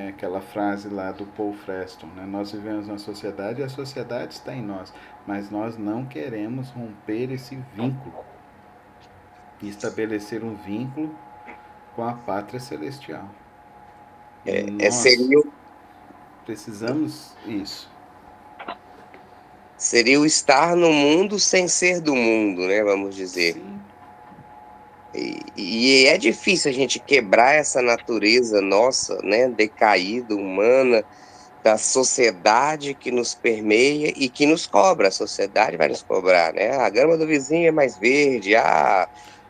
aquela frase lá do Paul Freston, né? Nós vivemos na sociedade e a sociedade está em nós, mas nós não queremos romper esse vínculo e estabelecer um vínculo com a pátria celestial. E nós
Seria,
precisamos isso.
seria o estar no mundo sem ser do mundo, né? Vamos dizer.
Sim.
E é difícil a gente quebrar essa natureza nossa, né? Decaída, humana, da sociedade que nos permeia e que nos cobra. A sociedade vai nos cobrar, né? A grama do vizinho é mais verde.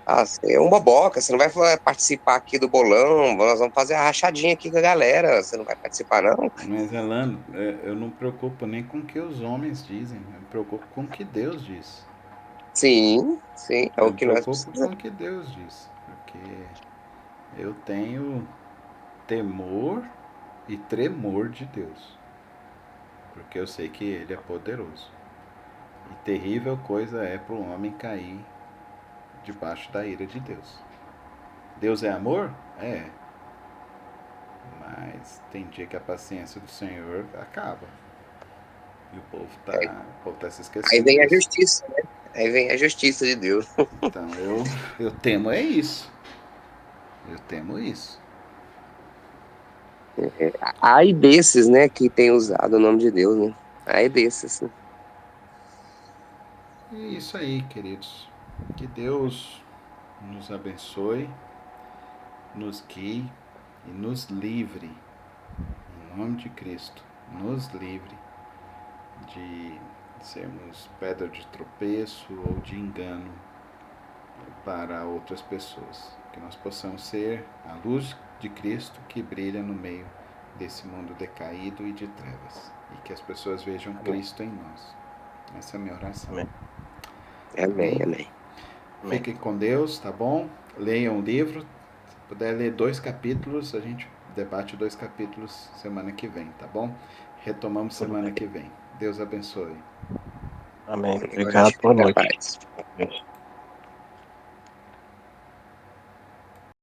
Você é um boboca, você não vai participar aqui do bolão, nós vamos fazer a rachadinha aqui com a galera, você não vai participar, não?
Mas, Elano, eu não me preocupo nem com o que os homens dizem, eu me preocupo com o que Deus diz.
Sim, sim, é
Eu
o
me
que nós
preocupo com
precisamos.
o que Deus diz, porque eu tenho temor e tremor de Deus, porque eu sei que Ele é poderoso. E terrível coisa é para o homem cair debaixo da ira de Deus. Deus é amor? É. Mas tem dia que a paciência do Senhor acaba. E o povo tá se
Aí
esquecendo
vem a
disso.
justiça, né? Aí vem a justiça de Deus.
Então eu temo é isso. Eu temo isso.
Ai desses, né, que tem usado o nome de Deus, né? Ai desses. Né?
E isso aí, queridos. Que Deus nos abençoe, nos guie e nos livre. Em nome de Cristo, nos livre de sermos pedra de tropeço ou de engano para outras pessoas. Que nós possamos ser a luz de Cristo que brilha no meio desse mundo decaído e de trevas. E que as pessoas vejam Cristo em nós. Essa é a minha oração.
Amém.
Amém,
Amém?
amém.
Fiquem com Deus, tá bom? Leiam o livro. Se puder ler 2 capítulos, a gente debate 2 capítulos semana que vem, tá bom? Retomamos
Tudo
semana
bem.
que vem. Deus abençoe.
Amém.
Boa
Obrigado.
noite,
Boa
fique na
noite.
paz.